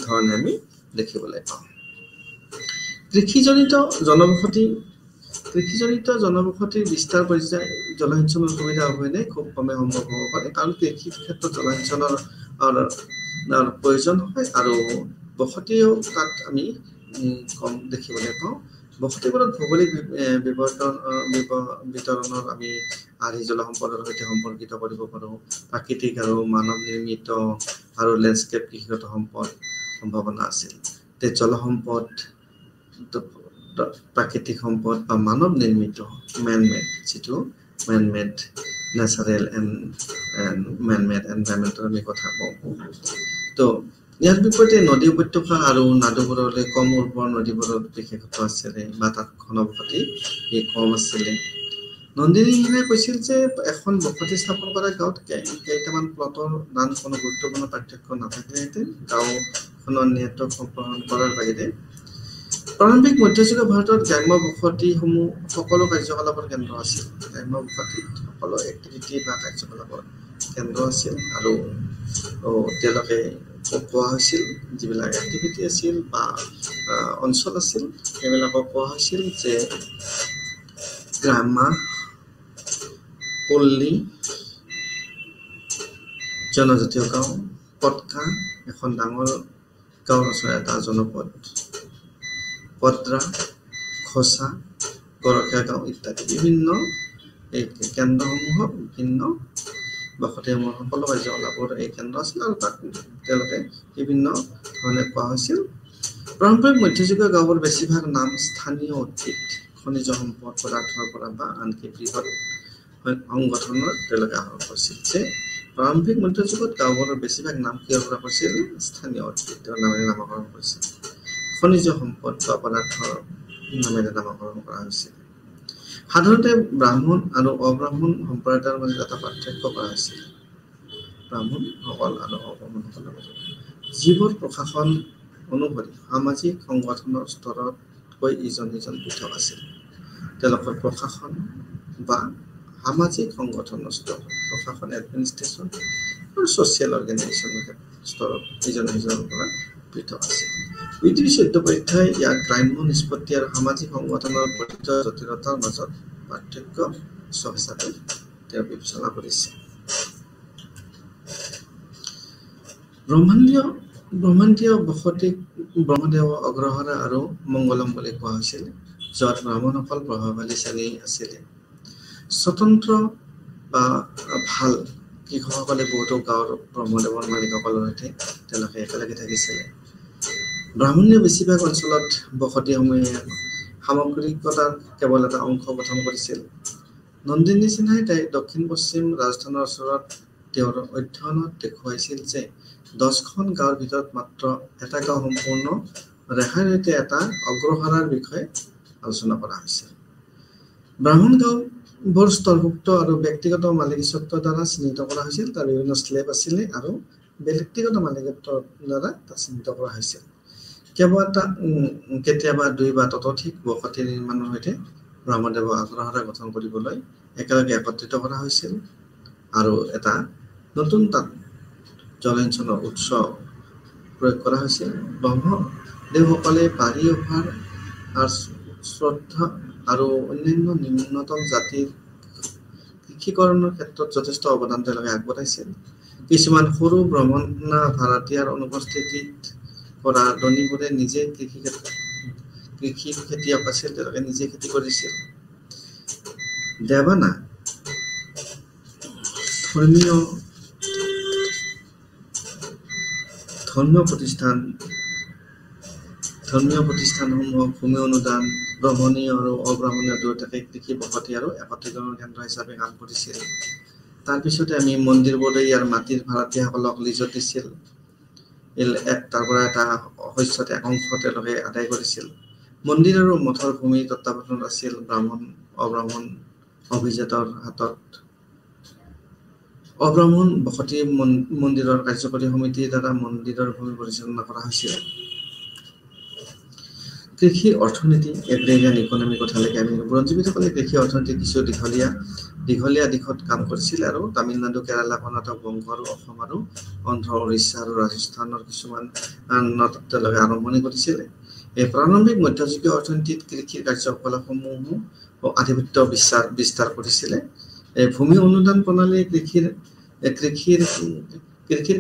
ধৰণে আমি দেখিবলৈ পাওঁ। কৃষিজনিত জনবসতিৰ বিস্তাৰ পৰ্যায় জলসিঞ্চনৰ সুবিধা অবিহনে খুব কমে সম্ভৱ হ'ব পাৰে, কাৰণ কৃষিৰ ক্ষেত্ৰত জলসিঞ্চনৰ প্ৰয়োজন হয় আৰু বসতিও তাত আমি কম দেখিবলৈ পাওঁ। বসতিবোৰত ভৌগোলিক বিতৰণৰ আমি আৰ্হি জলসম্পদৰ সৈতে সম্পৰ্কিত কৰিব পাৰোঁ। প্ৰাকৃতিক আৰু মানৱ নিৰ্মিত আৰু লেণ্ডস্কেপ কৃষিগত সম্ভাৱনা আছিল। জলসম্পদ, প্ৰাকৃতিক সম্পদ বা মানৱ নিৰ্মিত মেড ন্যাচাৰেল এণ্ড মেন মেড এনভাইৰনমেণ্টৰ আমি কথা কওঁ। তো ইয়াৰ বিপৰীতে নদী উপত্যকা আৰু নাদুবোৰলৈ কম উৰ্বৰ নদীবোৰত বিশেষত্ব আছিলে বা তাত ঘনবসতি কম আছিলে। নন্দিনীয়ে কৈছিল যে এখন বসতি স্থাপন কৰা গাঁৱত কেইটামান প্লটৰ নাম কোনো গুৰুত্বপূৰ্ণ পাৰ্থক্য নাথাকিলেহেঁতেন গাঁওখনৰ নেটৱৰ্ক সম্প্ৰসাৰণ কৰাৰ বাহিৰে প্ৰাৰম্ভিক মধ্যযুগীয় ভাৰতত গ্ৰাম্য বসতিসমূহ সকলো কাৰ্যকলাপৰ কেন্দ্ৰ আছিল। গ্ৰাম্য বসতিত সকলো এক্টিভিটি বা কাৰ্যকলাপৰ কেন্দ্ৰ আছিল আৰু তেওঁলোকে কোৱা হৈছিল যিবিলাক এক্টিভিটি আছিল বা অঞ্চল আছিল সেইবিলাকক কোৱা হৈছিল যে গ্ৰাম্য পল্লী জনজাতীয় গাঁও পটকা এখন ডাঙৰ গাঁও আছে এটা জনপদ পদ্ৰা খোচা গৰখীয়া গাঁও ইত্যাদি বিভিন্ন এই কেন্দ্ৰসমূহক বিভিন্ন বসতিসমূহৰ সকলো কাৰ্যকলাপৰ এই কেন্দ্ৰ আছিল আৰু তাত তেওঁলোকে বিভিন্ন ধৰণে কোৱা হৈছিল। প্ৰাৰম্ভিক মধ্যযুগীয় গাঁওবোৰ বেছিভাগ নাম স্থানীয় উদ্ভিদ খনিজ সম্পদ পদাৰ্থৰ পৰা বা আনকি বৃহৎ সংগঠনৰ তেওঁলোকে আহৰণ কৰিছিল। যে প্ৰাৰম্ভিক মধ্যযুগত গাঁওবোৰৰ বেছিভাগ নাম কিহৰ পৰা কৰিছিল স্থানীয় উদ্ভিদৰ নামেৰে নামকৰণ কৰিছিল। খনিজ সম্পদ বা পদাৰ্থৰ নামেৰে নামকৰণ কৰা হৈছিল। সাধাৰণতে ব্ৰাহ্মণ আৰু অব্ৰাহ্মণ সম্প্ৰদায়ৰ মাজত এটা পাৰ্থক্য কৰা হৈছিল। ব্ৰাহ্মণসকল আৰু অব্ৰাহ্মণসকলৰ মাজত যিবোৰ প্ৰশাসন অনুসৰি সামাজিক সংগঠনৰ স্তৰতকৈ ইজন সিজন পৃথক আছিল। তেওঁলোকৰ প্ৰশাসন বা সামাজিক সংগঠনৰ স্তৰ প্ৰশাসন এডমিনিষ্ট্ৰেশ্যন আৰু ছ'চিয়েল অৰ্গেনাইজেশ্যনৰ স্তৰত ইজন সিজনৰ পৰা পৃথক আছিল। পৃথিৱী চট্টোপাধ্যায় ইয়াক গ্ৰাম্য নিষ্পত্তি আৰু সামাজিক সংগঠনৰ গঠিত জটিলতাৰ মাজত পাৰ্থক্য হিচাপে তেওঁ বিবেচনা কৰিছে। ব্ৰহ্মাণ্ডীয় বসতিক ব্ৰহ্মদেৱ অগ্ৰহাৰা আৰু মংগলম বুলি কোৱা হৈছিল, য'ত ব্ৰাহ্মণসকল প্ৰভাৱশালী শ্ৰেণী আছিলে। স্বতন্ত্ৰ বা ভাল কৃষকসকলে বহুতো গাঁৱৰ ব্ৰহ্মদেৱৰ মালিকসকলৰ সৈতে তেওঁলোকে একেলগে থাকিছিলে। ব্ৰাহ্মণীয় বেছিভাগ অঞ্চলত বসতিসমূহে সামগ্ৰিকতাৰ কেৱল এটা অংশ গঠন কৰিছিল। নন্দিনী সিনহাই দক্ষিণ পশ্চিম ৰাজস্থানৰ ওচৰত তেওঁৰ অধ্যয়নত দেখুৱাইছিল যে 10খন গাঁৱৰ ভিতৰত মাত্ৰ এটা গাঁও সম্পূৰ্ণ ৰেখাৰ সৈতে এটা অগ্ৰহাৰাৰ বিষয়ে আলোচনা কৰা হৈছিল। ব্ৰাহ্মণ গাঁওবোৰ স্তৰভুক্ত আৰু ব্যক্তিগত মালিকীস্বত্বৰ দ্বাৰা চিহ্নিত কৰা হৈছিল। তাৰ বিভিন্ন স্লেব আছিলে আৰু ব্যক্তিগত মালিকত্বৰ দ্বাৰা তাক চিহ্নিত কৰা হৈছিল। কেতিয়াবা 2 বা ততোধিক বসতি নিৰ্মাণৰ সৈতে ব্ৰহ্মদেৱ অগ্ৰহাৰা গঠন কৰিবলৈ একেলগে একত্ৰিত কৰা হৈছিল আৰু এটা নতুন তাত জলসিঞ্চনৰ উৎস প্ৰয়োগ কৰা হৈছিল। ব্ৰহ্মদেৱসকলে বাৰী অভাৰ শ্ৰদ্ধা আৰু অন্যান্য নিম্নতম জাতিৰ কৃষিকৰণৰ ক্ষেত্ৰত যথেষ্ট অৱদান তেওঁলোকে আগবঢ়াইছিল। কিছুমান সৰু ব্ৰাহ্মণ ভাড়াতীয়াৰ অনুপস্থিতিত কৰা ধনীবোৰে নিজে কৃষি খেতিয়ক আছিল, তেওঁলোকে নিজে খেতি কৰিছিল। দেৱানা ধৰ্মীয় প্ৰতিষ্ঠানসমূহক ভূমি অনুদান ব্ৰাহ্মণীয় আৰু অব্ৰাহ্মণীয় দুয়োটাকে কৃষি বসতি আৰু একত্ৰীকৰণৰ কেন্দ্ৰ হিচাপে কাম কৰিছিল। তাৰপিছতে আমি মন্দিৰবোৰে ইয়াৰ মাটিৰ ভাড়াতীয়াসকলক লিজত দিছিল। তাৰ পৰা এটা শস্যত এক অংশ তেওঁলোকে আদায় কৰিছিল। মন্দিৰ আৰু মঠৰ ভূমি তত্বাৱধানত আছিল ব্ৰাহ্মণ অব্ৰাহ্মণ অভিজাতৰ হাতত। অব্ৰাহ্মণ বসতি মন্দিৰৰ কাৰ্যকৰী সমিতিৰ দ্বাৰা মন্দিৰৰ ভূমি পৰিচালনা কৰা হৈছিল। কৃষি অৰ্থনীতি এগ্ৰেৰিয়ান ইকনমি কথালৈকে আমি বুৰঞ্জীবিদসকলে কৃষি অৰ্থনীতি কিছু দীঘলীয়া দিশত কাম কৰিছিল আৰু তামিলনাডু, কেৰালা, কৰ্ণাটক, বংগ আৰু অসম আৰু অন্ধ্ৰ, উৰিষ্যা আৰু ৰাজস্থানৰ কিছুমান তেওঁলোকে আৰম্ভণি কৰিছিলে। এই প্ৰাৰম্ভিক মধ্যযুগীয় অৰ্থনীতিত কৃষিৰ কাৰ্যকলাপসমূহ আধিপত্য বিস্তাৰ কৰিছিলে। ভূমি অনুদান প্ৰণালীয়ে কৃষিৰ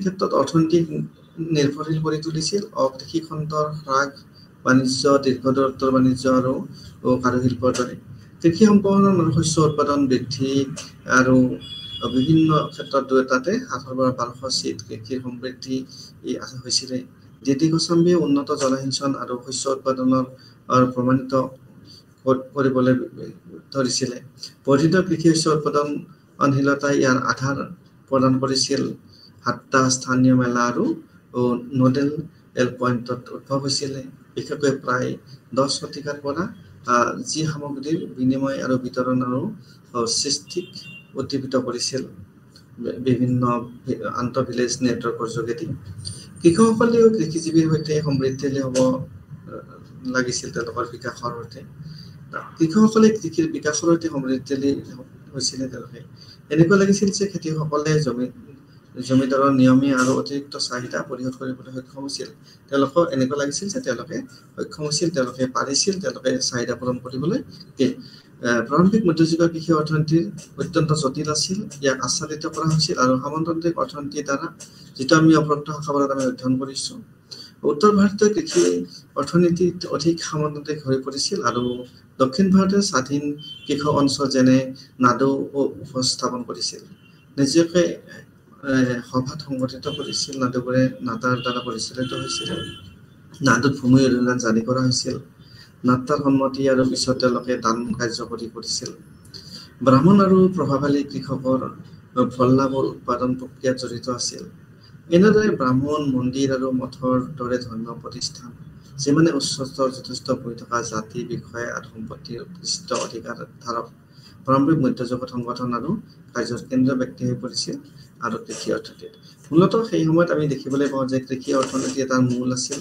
ক্ষেত্ৰত অৰ্থনীতিক নিৰ্ভৰশীল কৰি তুলিছিল। অকৃষি খণ্ডৰ হ্ৰাস, বাণিজ্য, দীৰ্ঘ দূৰত্বৰ বাণিজ্য আৰু কাৰুশিল্পৰ দৰে কৃষি সম্প্ৰসাৰণ আৰু শস্য উৎপাদন বৃদ্ধি আৰু বিভিন্ন ক্ষেত্ৰত দুয়োটাতে 8ৰ পৰা 1200 চিট কৃষিৰ সমৃদ্ধি হৈছিলে। ডিডি গোস্বামীয়ে উন্নত জলসিঞ্চন আৰু শস্য উৎপাদনৰ প্ৰমাণিত কৰিবলৈ ধৰিছিলে। বৰ্ধিত কৃষি শস্য উৎপাদন অনশীলতাই ইয়াৰ আধাৰ প্ৰদান কৰিছিল। 7টা স্থানীয় মেলা আৰু নোডেল পইণ্টত উদ্ভৱ হৈছিলে। বিশেষকৈ প্ৰায় 10 শতিকাৰ পৰা যি সামগ্ৰীৰ বিনিময় আৰু বিতৰণ আৰু সৃষ্টিক উদ্দীপিত কৰিছিল বিভিন্ন আন্তঃ ভিলেজ নেটৱৰ্কৰ যোগেদি। কৃষকসকলেও কৃষিজীৱীৰ সৈতে সমৃদ্ধিশালী হ'ব লাগিছিল তেওঁলোকৰ বিকাশৰ সৈতে। কৃষকসকলে কৃষিৰ বিকাশৰ সৈতে সমৃদ্ধিশালী হৈছিলে তেওঁলোকে। এনেকুৱা লাগিছিল যে খেতিয়কসকলে জমিদাৰৰ নিয়মীয়া আৰু অতিৰিক্ত চাহিদা পৰিশোধ কৰিবলৈ সক্ষম হৈছিল। তেওঁলোকৰ এনেকুৱা লাগিছিল যে তেওঁলোকে সক্ষম হৈছিল, তেওঁলোকে পাৰিছিল, তেওঁলোকে চাহিদা পূৰণ কৰিবলৈ। প্ৰাৰম্ভিক মধ্যযুগৰ কৃষি অৰ্থনীতিৰ অত্যন্ত জটিল আছিল। ইয়াক আচ্ছাদিত কৰা হৈছিল আৰু সামন্ততান্ত্ৰিক অৰ্থনীতিৰ দ্বাৰা, যিটো আমি অপ্ৰত্যক্ষ খাবলত আমি অধ্যয়ন কৰিছো। উত্তৰ ভাৰতীয় কৃষি অৰ্থনীতি অধিক সামন্ততান্ত্ৰিক হৈ পৰিছিল আৰু দক্ষিণ ভাৰতীয় স্বাধীন কৃষক অঞ্চল যেনে নাডু উপস্থাপন কৰিছিল। নিজকে সভাত সংগঠিত কৰিছিল। নাডুবোৰে নাটাৰ দ্বাৰা পৰিচালিত হৈছিল। নাডুত ভূমি অধিগ্ৰহণ জাৰি কৰা হৈছিল। নাটাৰ সন্মতি আৰু পিছত তেওঁলোকে দান কাৰ্যকৰী কৰিছিল। ব্ৰাহ্মণ আৰু প্ৰভাৱশালী কৃষকৰ ভল্লাবোৰ উৎপাদন প্ৰক্ৰিয়াত জড়িত আছিল। এনেদৰে ব্ৰাহ্মণ, মন্দিৰ আৰু মঠৰ দৰে ধৰ্মীয় প্ৰতিষ্ঠান, যিমানে উচ্চ স্তৰৰ যথেষ্ট হৈ থকা জাতি, বিষয় আৰু সম্পত্তিৰ উৎকৃষ্ট অধিকাৰ ধাৰক, প্ৰাৰম্ভিক মধ্যযুগত সংগঠন আৰু কাৰ্যৰ কেন্দ্ৰীয় ব্যক্তি হৈ পৰিছিল আৰু কৃষি অৰ্থনীতিত। মূলতঃ সেই সময়ত আমি দেখিবলৈ পাওঁ যে কৃষি অৰ্থনীতি এটা মূল আছিল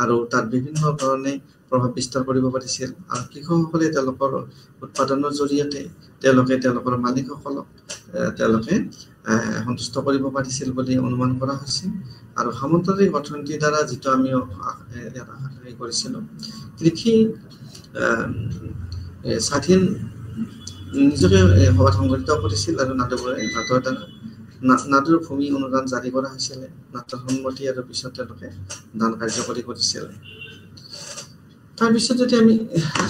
আৰু তাত বিভিন্ন ধৰণে প্ৰভাৱ বিস্তাৰ কৰিব পাৰিছিল। আৰু কৃষকসকলে তেওঁলোকৰ উৎপাদনৰ জৰিয়তে তেওঁলোকে তেওঁলোকৰ মালিকসকলক তেওঁলোকে সন্তুষ্ট কৰিব পাৰিছিল বুলি অনুমান কৰা হৈছিল। আৰু সামন্ততান্ত্ৰিক অৰ্থনীতিৰ দ্বাৰা যিটো আমি কৰিছিলোঁ, কৃষি স্বাধীন নিজকে সভাত সংগঠিত কৰিছিল আৰু নাটোৰ দ্বাৰা নাটোৰ ভূমি অনুদান জাৰি কৰা হৈছিলে। নাটোৰ সন্মতি আৰু পিছত তেওঁলোকে দান কাৰ্যকৰী কৰিছিল। তাৰপিছত যদি আমি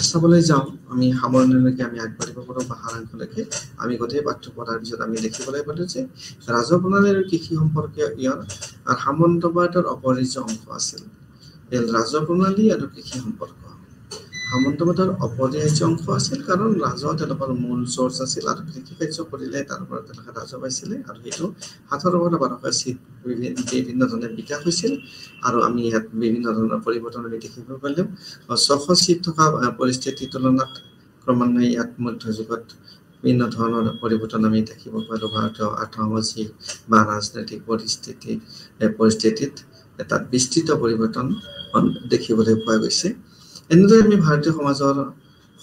চাবলৈ যাওঁ, আমি সামৰণিলৈকে আমি আগবাঢ়িব পাৰোঁ বা সাৰাংশলৈকে আমি গোটেই পাঠ্য পঢ়াৰ পিছত আমি দেখিবলৈ পালোঁ যে ৰাজহ প্ৰণালী আৰু কৃষি সম্পৰ্কীয় ইয়াৰ সামন্তবাদৰ অপৰিহাৰ্য অংশ আছিল। ৰাজহ প্ৰণালী আৰু কৃষি সম্পৰ্ক সামন্তবাদৰ অপৰিহাৰ্য অংশ আছিল, কাৰণ ৰাজহ তেওঁলোকৰ মূল চ'ৰ্চ আছিল আৰু কৃষি কাৰ্য কৰিলে তাৰ পৰা তেওঁলোকে ৰাজহ পাইছিলে আৰু সেইটো 18 পৰা 1200 বিভিন্ন ধৰণে বিকাশ হৈছিল। আৰু আমি ইয়াত বিভিন্ন ধৰণৰ পৰিৱৰ্তন আমি দেখিব পাৰিলোঁ। 600 থকা পৰিস্থিতিৰ তুলনাত ক্ৰমান্বয়ে ইয়াত মধ্যযুগত বিভিন্ন ধৰণৰ পৰিৱৰ্তন আমি দেখিব পাৰোঁ। ভাৰতীয় আৰ্থ-সামাজিক বা ৰাজনৈতিক পৰিস্থিতিত এটা বিস্তৃত পৰিৱৰ্তন দেখিবলৈ পোৱা গৈছে। এনেদৰে আমি ভাৰতীয় সমাজৰ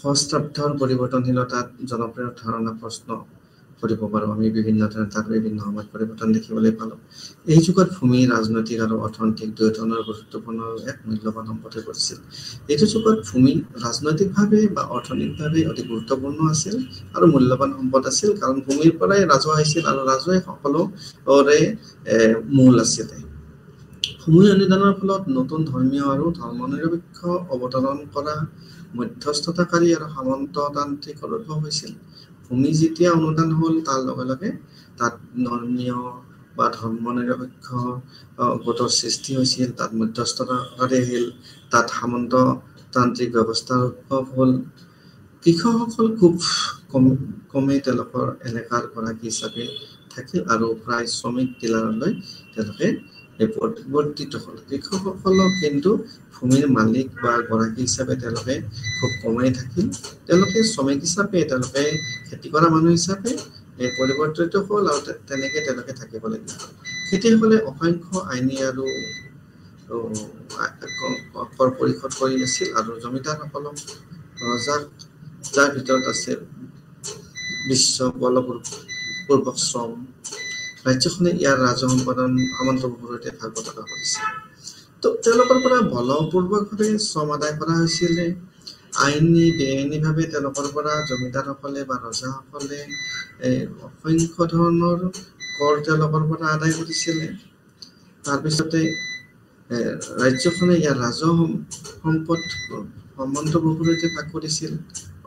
সহস্ৰাব্দৰ পৰিৱৰ্তনশীলতাত জনপ্ৰিয় ধাৰণা প্ৰশ্ন কৰিব পাৰোঁ। আমি বিভিন্ন ধৰণে তাত বিভিন্ন সময়ত পৰিৱৰ্তন দেখিবলৈ পালোঁ। এই যুগত ভূমি ৰাজনৈতিক আৰু অৰ্থনৈতিক দুই ধৰণৰ গুৰুত্বপূৰ্ণ এক মূল্যৱান সম্পদ হৈ পৰিছিল। এইটো যুগত ভূমি ৰাজনৈতিকভাৱে বা অৰ্থনৈতিকভাৱে অতি গুৰুত্বপূৰ্ণ আছিল আৰু মূল্যৱান সম্পদ আছিল, কাৰণ ভূমিৰ পৰাই ৰাজহ আহিছিল আৰু ৰাজহে সকলোৰে মূল আছিলে। ভূমি অনুদানৰ ফলত নতুন ধৰ্মীয় আৰু ধৰ্মনিৰপেক্ষ অৱতৰণ কৰা মধ্যস্থতাকাৰী আৰু সামন্ততান্ত্ৰিকৰ উদ্ভৱ হৈছিল। ভূমি যেতিয়া অনুদান হ'ল, তাৰ লগে লগে তাত ধৰ্মীয় বা ধৰ্মনিৰপেক্ষ গোটৰ সৃষ্টি হৈছিল, তাত মধ্যস্থতাকাৰী আহিল, তাত সামন্ততান্ত্ৰিক ব্যৱস্থাৰ উদ্ভৱ হ'ল। কৃষকসকল খুব কমেই তেওঁলোকৰ এলেকাৰ গৰাকী হিচাপে থাকিল আৰু প্ৰায় শ্ৰমিক ডিলাৰলৈ তেওঁলোকে পৰিৱৰ্তিত হ'ল। কৃষকসকলক কিন্তু ভূমিৰ মালিক বা গৰাকী হিচাপে তেওঁলোকে খুব কমেই থাকিল। তেওঁলোকে শ্ৰমিক হিচাপে, তেওঁলোকে খেতি কৰা মানুহ হিচাপে পৰিৱৰ্তিত হ'ল আৰু তেনেকে তেওঁলোকে থাকিব লাগিব। খেতিয়কসকলে অসংখ্য আইনী আৰু কৰ পৰিশোধ কৰি আছিল আৰু জমিদাৰসকলক ৰজাক, যাৰ ভিতৰত আছে বিশ্ব বলপূৰ্বক শ্ৰম। ৰাজ্যখনে ইয়াৰ ৰাজহ সম্পাদন সামন্তবাবুৰ সৈতে ভাগ বতৰা কৰিছিল। তো তেওঁলোকৰ পৰা বলপূৰ্বকভাৱে শ্ৰম আদায় কৰা হৈছিলে। আইনী বেআইনীভাৱে তেওঁলোকৰ পৰা জমিদাৰসকলে বা ৰজাসকলে অসংখ্য ধৰণৰ কৰ তেওঁলোকৰ পৰা আদায় কৰিছিলে। তাৰপিছতে ৰাজ্যখনে ইয়াৰ ৰাজহ সম্পদ সামন্তবাবুৰ সৈতে ভাগ কৰিছিল,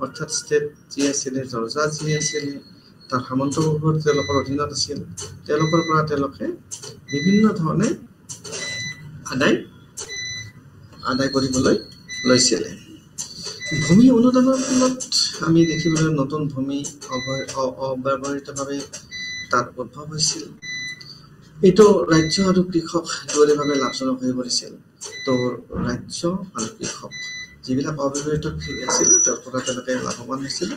অৰ্থাৎ ষ্টেট যি আছিলে, ৰজা যি আছিলে, তাৰ সামন্তবাবুৰ তেওঁলোকৰ অধীনত আছিল। তেওঁলোকৰ পৰা তেওঁলোকে বিভিন্ন ধৰণে আদায় কৰিবলৈ লৈছিলে। ভূমি অনুদানৰ ফলত আমি দেখিবলৈ নতুন ভূমি অব্যৱহৃতভাৱে তাত উদ্ভৱ হৈছিল। এইটো ৰাজ্য আৰু কৃষক দুয়োটাভাৱে লাভজনক হৈ পৰিছিল। তো ৰাজ্য আৰু কৃষক যিবিলাক অব্যৱহৃত ভূমি আছিল তাৰ পৰা তেওঁলোকে লাভৱান হৈছিল।